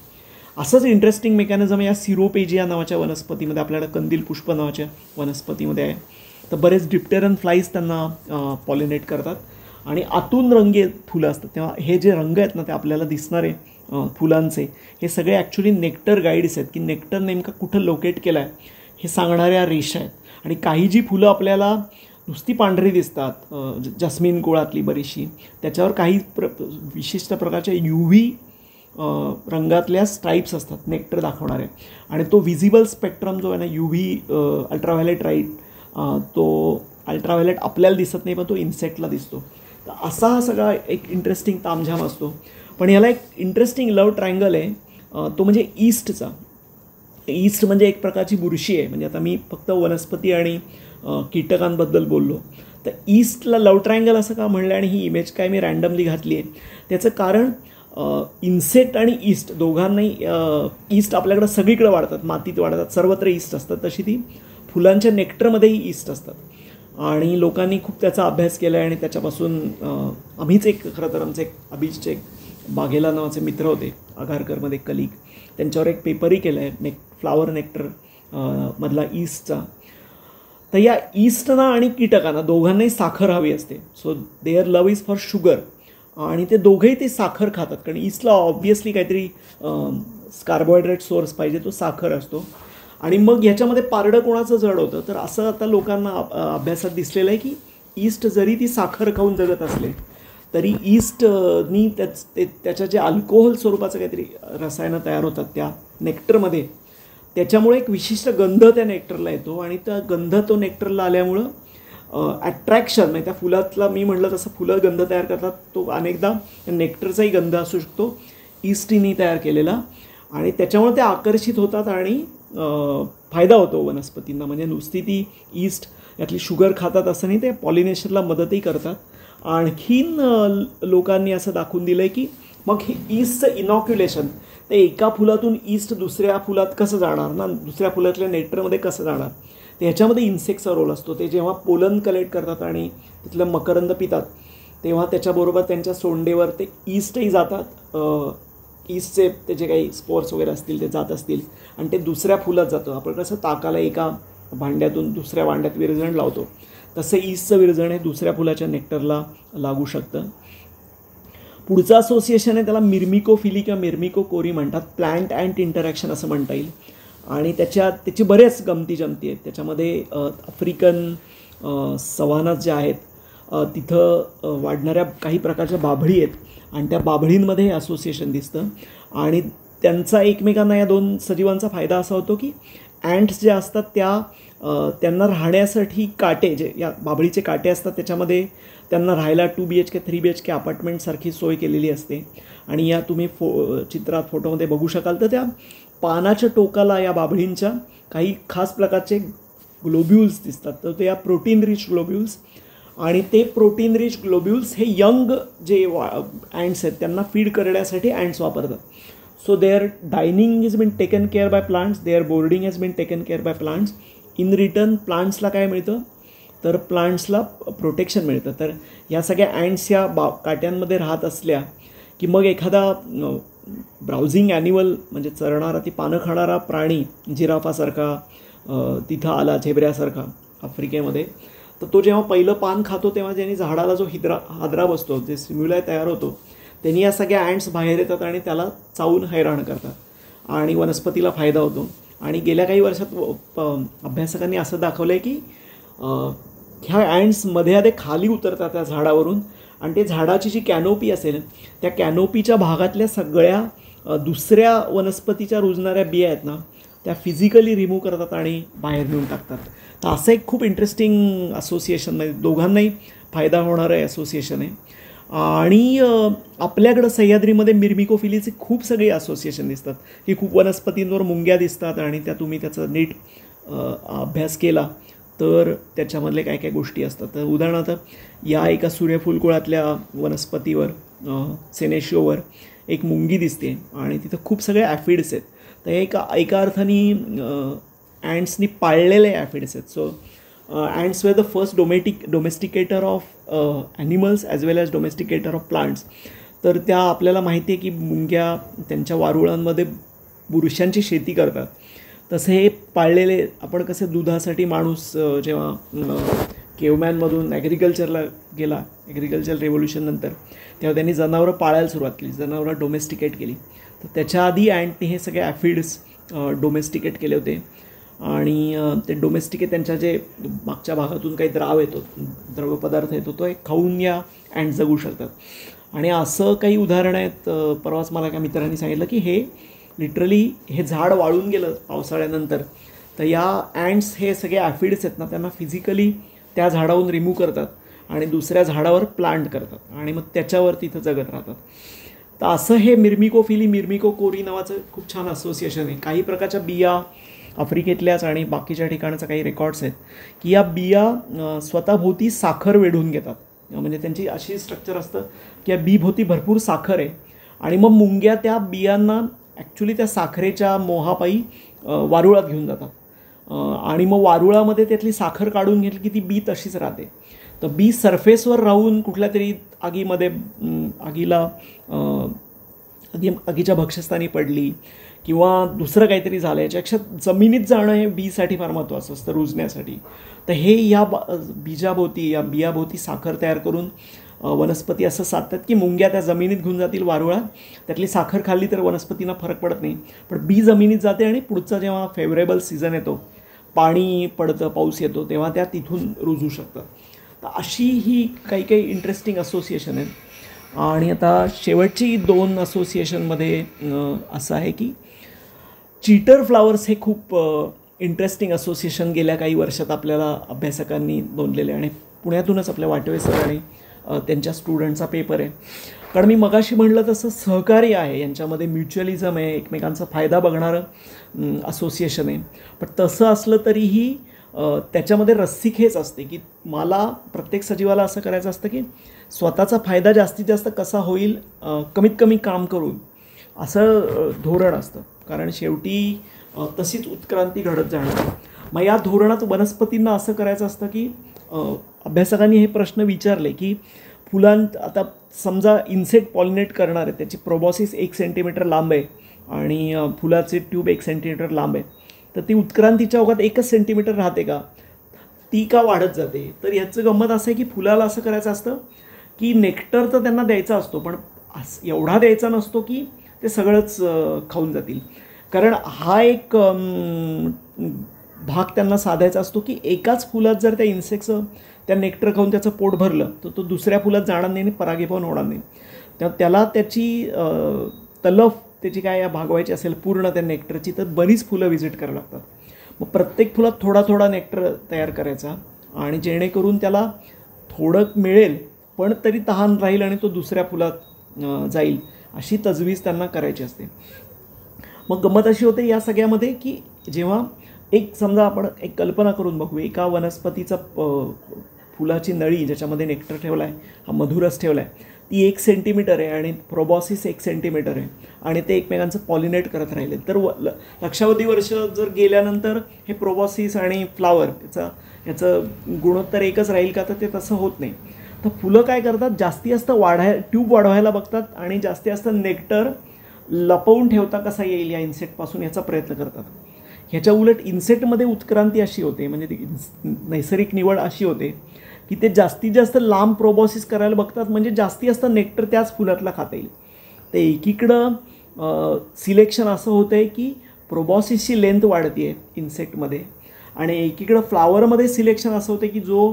S1: असंच इंटरेस्टिंग मेकॅनिझम या सिरोपेजिया नावाच्या वनस्पतीमध्ये, आपल्याला कंदील पुष्प नावाच्या वनस्पतीमध्ये आहे. तर बरेच डिप्टेरन फ्लाईज त्यांना पॉलिनेट करतात आणि आतून रंगी फुलं असतात. तेव्हा हे जे रंग आहेत ना ते आपल्याला दिसणारे फुलांचे हे सगळे ॲक्च्युली नेक्टर गाईड्स आहेत की नेक्टर नेमकं कुठं लोकेट केलं आहे हे सांगणाऱ्या रेषा आहेत. आणि काही जी फुलं आपल्याला नुसती पांढरी दिसतात, जस्मिन कुळातली बरीचशी, त्याच्यावर काही विशिष्ट प्रकारच्या UV रंगातल्या स्ट्राईप्स असतात नेक्टर दाखवणारे. आणि तो व्हिजिबल स्पेक्ट्रम जो आहे ना UV अल्ट्राव्हायलेट राईट, तो अल्ट्राव्हायलेट आपल्याला दिसत नाही पण तो इन्सेक्टला दिसतो. तर असा हा सगळा एक इंटरेस्टिंग तामझाम असतो. पण याला एक इंटरेस्टिंग लव ट्रायंगल आहे, तो म्हणजे ईस्टचा. ईस्ट म्हणजे एक प्रकारची बुरशी आहे. म्हणजे आता मी फक्त वनस्पती आणि कीटकांबद्दल बोललो, तर ईस्टला लव ट्रायंगल असं का म्हणलं आणि ही इमेज काय मी रँडमली घातली आहे. त्याचं कारण इन्सेक्ट आणि ईस्ट दोघांनाही, ईस्ट आपल्याकडं सगळीकडे वाढतात, मातीत वाढतात, सर्वत्र ईस्ट असतात, तशी ती फुलांच्या नेक्टरमध्येही ईस्ट असतात. आणि लोकांनी खूप त्याचा अभ्यास केला आहे आणि त्याच्यापासून आम्हीच एक खरं तर आमचे एक अभिजचे एक बाघेला नावाचे मित्र होते आगारकरमध्ये कलिग, त्यांच्यावर एक पेपरही केला आहे फ्लावर नेक्टर मधला ईस्टचा. तर या ईस्टना आणि कीटकांना दोघांनाही साखर हवी असते. So their love is for sugar आणि ते दोघंही ते साखर खातात कारण ईस्टला ऑब्व्हियसली काहीतरी कार्बोहायड्रेट सोर्स पाहिजे, तो साखर असतो. आणि मग ह्याच्यामध्ये पारडं कोणाचं जड होतं, तर असं आता लोकांना अभ्यासात दिसलेलं आहे की ईस्ट जरी ती साखर खाऊन जगत असले तरी ईस्टनी त्याच्या जे अल्कोहोल स्वरूपाचं काहीतरी रसायनं तयार होतात त्या नेक्टरमध्ये, त्याच्यामुळे एक विशिष्ट गंध त्या नेक्टरला येतो आणि त्या गंध तो नेक्टरला आल्यामुळं अट्रॅक्शन, म्हणजे त्या फुलातला मी म्हटलं तसं फुलं गंध तयार करतात, तो अनेकदा नेक्टरचाही गंध असू शकतो ईस्टनी तयार केलेला आणि त्याच्यामुळे ते आकर्षित होतात आणि फायदा होतो वनस्पतींना. म्हणजे नुसती ती ईस्ट यातली शुगर खातात असं नाही, ते पॉलिनेशनला मदतही करतात. आणखीन लोकांनी असं दाखवून दिलं आहे की मग हे ईस्टचं इनॉक्युलेशन, ते एका फुलातून ईस्ट दुसऱ्या फुलात कसं जाणार ना, दुसऱ्या फुलातल्या नेक्टरमध्ये कसं जाणार, तर ह्याच्यामध्ये इन्सेक्टचा रोल असतो. ते जेव्हा पोलन कलेक्ट करतात आणि तिथलं मकरंद पितात तेव्हा त्याच्याबरोबर त्यांच्या सोंडेवर ते ईस्टही जातात, ईस्टचे ते जे काही स्पोर्स वगैरे असतील ते जात असतील आणि ते दुसऱ्या फुलात जातं. आपण कसं ताकाला एका भांड्यातून दुसऱ्या भांड्यात विरजण लावतो तसं ईस्टचं विरजण हे दुसऱ्या फुलाच्या नेक्टरला लागू शकतं. पुढचं असोसिएशन आहे त्याला मिर्मिकोफिली किंवा मिर्मिकोकोरी म्हणतात, प्लांट अँड इंटरॅक्शन असं म्हणता येईल. आणि त्याची बरेच गमती जमती आहेत. त्याच्यामध्ये आफ्रिकन सवानाज ज्या आहेत तिथं वाढणाऱ्या काही प्रकारच्या बाभळी आहेत आणि त्या बाभळींमध्ये हे असोसिएशन दिसतं. आणि त्यांचा एकमेकांना, या दोन सजीवांचा फायदा असा होतो की अँट्स ज्या असतात त्यांना राहण्यासाठी काटे, जे या बाभळीचे काटे असतात त्याच्यामध्ये त्यांना राहायला 2 BHK 3 BHK अपार्टमेंटसारखी सोय केलेली असते. आणि या तुम्ही चित्रात फोटोमध्ये बघू शकाल तर त्या पानाच्या टोकाला या बाभळींच्या काही खास प्रकारचे ग्लोब्युल्स दिसतात. तर ते या प्रोटीन रिच ग्लोब्युल्स, आणि ते प्रोटीन रिच ग्लोब्युल्स हे यंग जे अँट्स आहेत त्यांना फीड करण्यासाठी अँट्स वापरतात. So their dining is been taken care by plants, their boarding has been taken care by plants. In return प्लांट्सला काय मिळतं तर प्लांट्सला प्रोटेक्शन मिळतं. तर या सगळ्या अँट्स या काट्यांमध्ये राहत असल्या की मग एखादा ब्राउझिंग ॲनिमल म्हणजे चरणारा, ती पानं खाणारा प्राणी, जिराफासारखा तिथं आला, झेब्र्यासारखा आफ्रिकेमध्ये, तर तो जेव्हा पहिलं पान खातो तेव्हा ज्यांनी झाडाला जो हादरा बसतो, जे सिम्युलाय तयार होतो, त्यांनी या सगळ्या अँट्स बाहेर येतात आणि त्याला चावून हैराण करतात आणि वनस्पतीला फायदा होतो. आणि गेल्या काही वर्षात अभ्यासकांनी असं दाखवलं आहे की ह्या अँट्स मध्ये खाली उतरतात त्या झाडावरून आणि ते झाडाची जी कॅनोपी असेल त्या कॅनोपीच्या भागातल्या सगळ्या दुसऱ्या वनस्पतीच्या रुजणाऱ्या बिया आहेत ना त्या फिजिकली रिमूव्ह करतात आणि बाहेर नेऊन टाकतात. तर असं एक खूप इंटरेस्टिंग असोसिएशन, म्हणजे दोघांनाही फायदा होणारं असोसिएशन आहे. आणि आपल्याकडं सह्याद्रीमध्ये मिर्मिकोफिलीचे खूप सगळे असोसिएशन दिसतात की खूप वनस्पतींवर मुंग्या दिसतात आणि त्या तुम्ही त्याचा नीट अभ्यास केला तर त्याच्यामधले काय काय गोष्टी असतात. तर उदाहरणार्थ या एका सूर्यफूलकुळातल्या वनस्पतीवर सेनेशिओवर एक मुंगी दिसते आणि तिथं खूप सगळे ॲफिड्स आहेत. तर एका अर्थाने ॲन्ट्सनी पाळलेले ॲफिड्स आहेत. So ants were the first domesticator of animals as well as domesticator of plants. तर त्या आपल्याला माहिती आहे की मुंग्या त्यांच्या वारुळांमध्ये बुरशांची शेती करतात. तसे हे पाळलेले आपण कसे दुधासाठी माणूस जेव्हा केवमॅनमधून ॲग्रिकल्चरला गेला ॲग्रिकल्चर रेव्होल्युशन नंतर तेव्हा त्यांनी जनावरं पाळायला सुरुवात केली, जनावरं डोमेस्टिकेट केली. तर त्याच्या आधी अँटनी हे सगळे ॲफिड्स डोमेस्टिकेट केले होते आणि ते डोमेस्टिकेट त्यांच्या जे मागच्या भागातून काही द्रवपदार्थ येतो तो एक खाऊन या अँट जगू शकतात. आणि असं काही उदाहरणं आहेत. परवाच मला एका मित्रांनी सांगितलं की हे लिटरली हे झाड वाळून गेलं पावसाळ्यानंतर तर या अँट्स हे सगळे ॲफिड्स आहेत ना त्यांना फिजिकली त्या झाडावरून रिमूव्ह करतात आणि दुसऱ्या झाडावर प्लांट करतात आणि मग त्याच्यावर तिथं जगत राहतात. तर असं हे मिर्मिकोकोरी नावाचं खूप छान असोसिएशन आहे. काही प्रकारच्या बिया आफ्रिकेतल्याच आणि बाकीच्या ठिकाणचं काही रेकॉर्ड्स आहेत की या बिया स्वतःभोवती साखर वेढून घेतात. म्हणजे त्यांची अशी स्ट्रक्चर असतं की या बीभोवती भरपूर साखर आहे आणि मग मुंग्या त्या बियांना ॲक्च्युली त्या साखरेच्या मोहापायी वारुळात घेऊन जातात आणि मग वारुळामध्ये त्यातली साखर काढून घेतली की ती बी तशीच राहते. तर बी सरफेसवर राहून कुठल्या तरी आगीमध्ये आगीच्या भक्ष्यस्थानी पडली किंवा दुसरं काहीतरी झालं याच्यापेक्षा जमिनीत जाणं हे बीसाठी फार महत्त्वाचं असतं रुजण्यासाठी. तर हे या बीजाभोवती या बियाभोवती साखर तयार करून वनस्पती असं साधतात की मुंग्या त्या जमिनीत घेऊन जातील वारुळात, त्यातली साखर खाल्ली तर वनस्पतींना फरक पडत नाही, पण बी जमिनीत जाते आणि पुढचा जेव्हा फेवरेबल सीझन येतो पाणी पडतं पाऊस येतो तेव्हा त्या तिथून रुजू शकतात. तर अशी ही काही काही इंटरेस्टिंग असोसिएशन आहेत. आणि आता शेवटची 2 असोसिएशनमध्ये असं आहे की चीटर फ्लावर्स हे खूप इंटरेस्टिंग असोसिएशन गेल्या काही वर्षात आपल्याला अभ्यासकांनी नोंदलेले आणि पुण्यातूनच आपल्या वाटवे सर आणि त्यांच्या स्टुडंटचा पेपर आहे. कारण मी मगाशी म्हटलं तसं सहकार्य आहे यांच्यामध्ये, म्युच्युअलिझम आहे, एकमेकांचा फायदा बघणारं असोसिएशन आहे. पण तसं असलं तरीही त्याच्यामध्ये रस्सीख हेच असते की मला प्रत्येक सजीवाला असं करायचं असतं की स्वतःचा फायदा जास्तीत जास्त कसा होईल कमीत कमी काम करून असं धोरण असतं. कारण शेवटी तशीच उत्क्रांती घडत जाणार. मग या धोरणात वनस्पतींना असं करायचं असतं की अभ्यासकांनी हे प्रश्न विचारले की आता समजा इन्सेक्ट पॉलिनेट करणार आहे, त्याची प्रोबॉसिस 1 सेंटीमीटर लांब आहे आणि फुलाचे ट्यूब 1 सेंटीमीटर लांब आहे, तर ती उत्क्रांतीच्या ओघात 1 सेंटीमीटर राहते का, ती का वाढत जाते. तर ह्याचं गंमत असं आहे की फुलाला असं करायचं असतं की नेक्टर तर त्यांना द्यायचा असतो पण एवढा द्यायचा नसतो की ते सगळंच खाऊन जातील. कारण हा एक भाग त्यांना साधायचा असतो की एकाच फुलात जर त्या इन्सेक्ट्सचं त्या नेक्टर खाऊन त्याचं पोट भरलं तर तो दुसऱ्या फुलात जाणार नाही आणि परागीभवन होणार नाही. त्याला त्याची तलफ त्याची काय भागवायची असेल पूर्ण त्या नेक्टरची तर बरीच फुलं व्हिजिट करायला लागतात. मग प्रत्येक फुलात थोडा थोडा नेक्टर तयार करायचा आणि जेणेकरून त्याला थोडं मिळेल पण तरी तहान राहील आणि तो दुसऱ्या फुलात जाईल अशी तजवीज त्यांना करायची असते. मग गंमत अशी होते या सगळ्यामध्ये की जेव्हा समजा आपण एक कल्पना करून बघू, एका वनस्पतीचा फुलाची नळी ज्याच्यामध्ये नेक्टर ठेवला आहे, हा मधुरस ठेवला आहे, ती 1 सेंटीमीटर आहे आणि प्रोबॉसिस 1 सेंटीमीटर आहे आणि ते एकमेकांचं पॉलिनेट करत राहिले तर लक्षावधी वर्ष जर गेल्यानंतर हे प्रोबॉसिस आणि फ्लावर याचं गुणोत्तर एकच राहील का, तर ते तसं होत नाही. तर फुलं काय करतात, जास्ती जास्त ट्यूब वाढवायला बघतात आणि जास्ती जास्त नेक्टर लपवून ठेवता कसा येईल या इन्सेक्टपासून याचा प्रयत्न करतात. ह्याच्या उलट इन्सेक्टमध्ये उत्क्रांती अशी होते, म्हणजे ती नैसर्गिक निवड अशी होते की ते जास्तीत जास्त लांब प्रोबॉसिस करायला बघतात म्हणजे जास्तीत जास्त नेक्टर त्याच फुलातला खाता येईल. ते एकीकडं सिलेक्शन असं होतं आहे की प्रोबॉसिसची लेंथ वाढते आहे इन्सेक्टमध्ये आणि एकीकडं फ्लावरमध्ये सिलेक्शन असं होतं की जो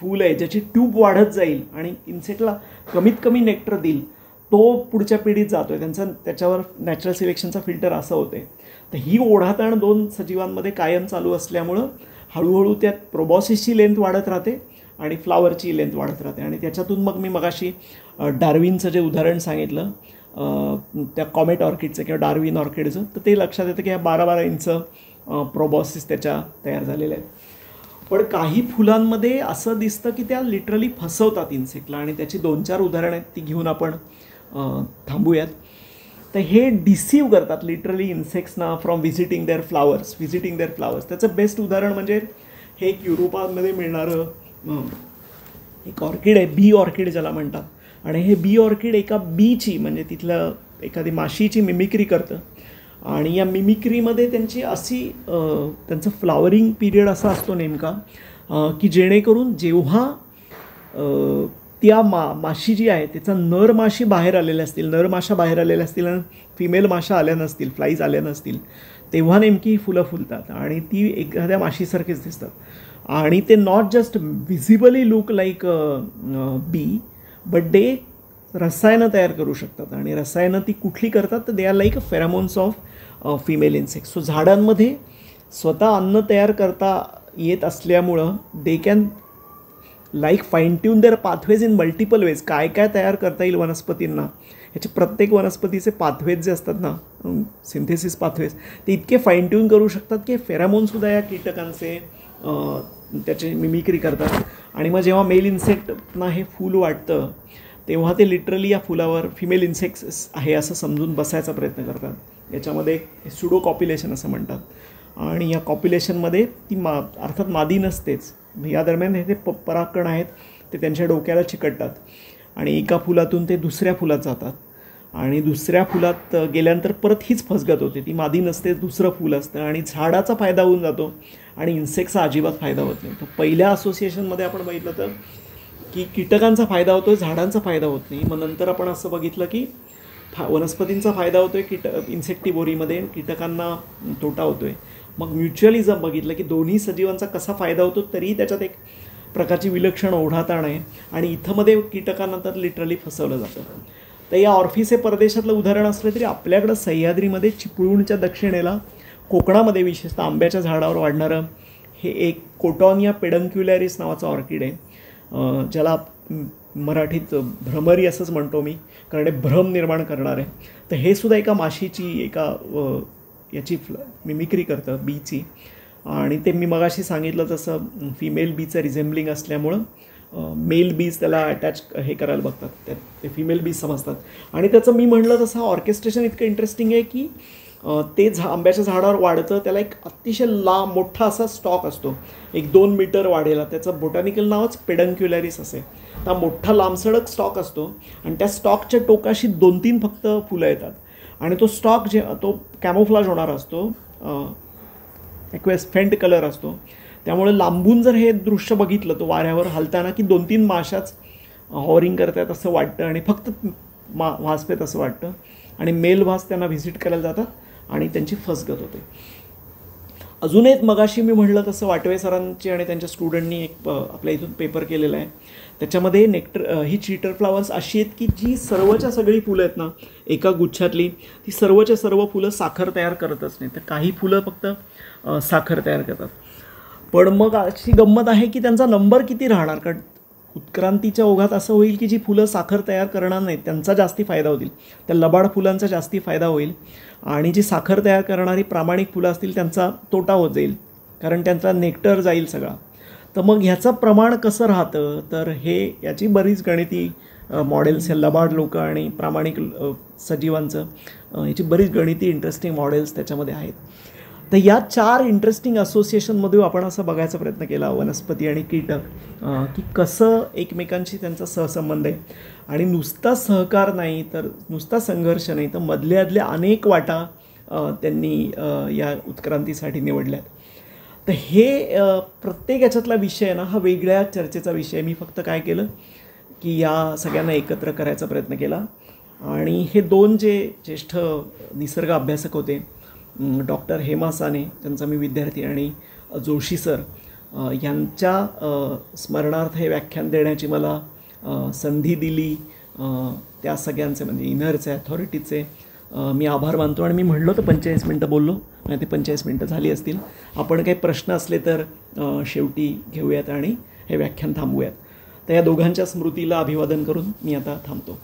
S1: फूल आहे ज्याची ट्यूब वाढत जाईल आणि इन्सेक्टला कमीत कमी नेक्टर देईल तो पुढच्या पिढीत जातो आहे. त्याच्यावर नॅचरल सिलेक्शनचा फिल्टर असं होते. तर ही ओढाताण 2 सजीवांमध्ये कायम चालू असल्यामुळं हळूहळू त्यात प्रोबॉसिसची लेंथ वाढत राहते आणि फ्लावरची लेंथ वाढत राहते. आणि त्याच्यातून मग मी मगाशी डार्विनचं जे उदाहरण सांगितलं त्या कॉमेट ऑर्किडचं किंवा डार्विन ऑर्किडचं, तर ते लक्षात येतं की ह्या 12-12 इंच प्रोबॉसिस त्याच्या तयार झालेल्या आहेत. पण काही फुलांमध्ये असं दिसतं की त्या लिटरली फसवतात इन्सेक्टला, आणि त्याची 2-4 उदाहरणं आहेत, ती घेऊन आपण थांबूयात. तर हे डिसीव्ह करतात लिटरली इन्सेक्ट्सना फ्रॉम व्हिजिटिंग देअर फ्लावर्स. त्याचं बेस्ट उदाहरण म्हणजे हे एक युरोपामध्ये मिळणारं एक ऑर्किड आहे, बी ऑर्किड ज्याला म्हणतात. आणि हे बी ऑर्किड एका बीची म्हणजे तिथलं एखादी माशीची मिमिक्री करतं. आणि या मिमिक्रीमध्ये त्यांची अशी त्यांचं फ्लावरिंग पिरियड असा असतो नेमका की जेणेकरून जेव्हा त्या माशी जी आहे त्याचा नर माशी बाहेर आलेल्या असतील, नर माशा बाहेर आलेल्या असतील आणि फिमेल माशा आल्या नसतील, फ्लाईज आल्या नसतील, तेव्हा नेमकी ही फुलं फुलतात आणि ती एखाद्या माशीसारखीच दिसतात. आणि ते not just visibly look like bee, but ते रसायनं तयार करू शकतात. आणि रसायनं ती कुठली करतात तर they are like pheromones of female insect. So झाडांमध्ये स्वतः अन्न तयार करता येत असल्यामुळं they can like fine tune their pathways in multiple ways. काय काय तयार करता येईल वनस्पतींना, ह्याचे प्रत्येक वनस्पतीचे पाथवेज जे असतात ना, सिंथेसिस पाथवेज, ते इतके फाईन ट्यून करू शकतात की फेरामोनसुद्धा या कीटकांचे त्याची मिमिक्री करतात. आणि मग जेव्हा मेल इन्सेक्टना हे फूल वाटतं तेव्हा ते लिटरली या फुलावर फिमेल इन्सेक्ट्स आहे असं समजून बसायचा प्रयत्न करतात. याच्यामध्ये सुडो कॉप्युलेशन असं म्हणतात. आणि या कॉप्युलेशनमध्ये ती अर्थात मादी नसतेच. या दरम्यान हे परागकण आहेत ते त्यांच्या डोक्याला चिकटतात आणि एका फुलातून ते दुसऱ्या फुलात जातात. आणि दुसऱ्या फुलात गेल्यानंतर परत हीच फसगत होते, ती मादी नसते, दुसरं फूल असतं आणि झाडाचा फायदा होऊन जातो आणि इन्सेक्टचा अजिबात फायदा होत नाही. तर पहिल्या असोसिएशनमध्ये आपण बघितलं तर की कीटकांचा फायदा होतो आहे, झाडांचा फायदा होत नाही. मग नंतर आपण असं बघितलं की वनस्पतींचा फायदा होतो आहे इन्सेक्टिव्होरीमध्ये, कीटकांना तोटा होतो आहे. मग म्युच्युअलिझम बघितलं की दोन्ही सजीवांचा कसा फायदा होतो, तरीही त्याच्यात एक प्रकारची विलक्षण ओढाताण आहे. आणि इथं मध्ये कीटकांना तर लिटरली फसवलं जातं. तर या ऑर्फिस परदेशातलं उदाहरण असलं तरी आपल्याकडं सह्याद्रीमध्ये चिपळूणच्या दक्षिणेला, कोकणामध्ये विशेषतः आंब्याच्या झाडावर वाढणारं हे एक कोटॉनिया पेडन्क्युलॅरिस नावाचं ऑर्किड आहे, ज्याला मराठीत भ्रमरी असंच म्हणतो मी, कारण हे भ्रम निर्माण करणार आहे. तर हे सुद्धा एका माशीची याची मिमिक्री करतं, बीची. आणि ते मी मगाशी सांगितलं तसं फिमेल बीचं रिझेम्बलिंग असल्यामुळं मेल बीज त्याला अटॅच हे करायला बघतात, ते फिमेल बीज समजतात. आणि त्याचं मी म्हणलं तसं ऑर्केस्ट्रेशन इतकं इंटरेस्टिंग आहे की ते आंब्याच्या झाडावर वाढतं, त्याला एक अतिशय मोठा असा स्टॉक असतो, 1-2 मीटर वाढेला. त्याचं बोटॅनिकल नावच पेडन्क्युलॅरिस असे. तर मोठा लांबसडक स्टॉक असतो आणि त्या स्टॉकच्या टोकाशी 2-3 फक्त फुलं येतात. आणि तो स्टॉक तो कॅमोफ्लाज होणारा असतो, फेंट कलर असतो. त्यामुळे लांबून जर हे दृश्य बघितलं तो वाऱ्यावर हलताना की 2-3 माशाच हॉरिंग करतात असं वाटतं आणि फक्त वाजपेत असं वाटतं. आणि मेल वास त्यांना व्हिजिट करायला जातात आणि त्यांची फसगत होते. अजून एक मगाशी मी म्हटलं तसं वाटवे सरांची आणि त्यांच्या स्टुडंटनी एक आपल्या इथून पेपर केलेला आहे. त्याच्यामध्ये ही चीटर फ्लावर्स अशी आहेत की जी सर्वच्या सगळी फुलं आहेत ना एका गुच्छातली, ती सर्वच्या सर्व फुलं साखर तयार करतच नाही, तर काही फुलं फक्त साखर तयार करतात. पण मग अशी गंमत आहे की त्यांचा नंबर किती राहणार, कारण उत्क्रांतीच्या ओघात असं होईल की जी फुलं साखर तयार करणार नाहीत त्यांचा जास्ती फायदा होतील, त्या लबाड फुलांचा जास्ती फायदा होईल. आणि जी साखर तयार करणारी प्रामाणिक फुलं असतील त्यांचा तोटा होत जाईल, कारण त्यांचा नेक्टर जाईल सगळा. तर मग ह्याचं प्रमाण कसं राहतं, तर याची बरीच गणिती मॉडेल्स, हे लबाड लोक आणि प्रामाणिक सजीवांचं याची बरीच गणिती इंटरेस्टिंग मॉडेल्स त्याच्यामध्ये आहेत. तर या 4 इंटरेस्टिंग असोसिएशनमध्ये आपण असं बघायचा प्रयत्न केला वनस्पती आणि कीटक, की कसं एकमेकांशी त्यांचा सहसंबंध आहे. आणि नुसता सहकार नाही, तर नुसता संघर्ष नाही, तर मधल्या अनेक वाटा त्यांनी या उत्क्रांतीसाठी निवडल्यात. तर हे प्रत्येक याच्यातला विषय ना हा वेगळ्या चर्चेचा विषय. मी फक्त काय केलं की या सगळ्यांना एकत्र करायचा प्रयत्न केला. आणि हे 2 जे ज्येष्ठ निसर्ग अभ्यासक होते, डॉक्टर हेमा साने, त्यांचा मी विद्यार्थी, आणि जोशी सर, यांच्या स्मरणार्थ हे व्याख्यान देण्याची मला संधी दिली. त्या सगळ्यांचे म्हणजे इनहरचे अथॉरिटीचे मी आभार मानतो. आणि मी म्हणलो तर 45 मिनटं बोललो, नाही ते 45 मिनटं झाली असतील. आपण काही प्रश्न असले तर शेवटी घेऊयात आणि हे व्याख्यान थांबवूयात. तर या दोघांच्या स्मृतीला अभिवादन करून मी आता थांबतो.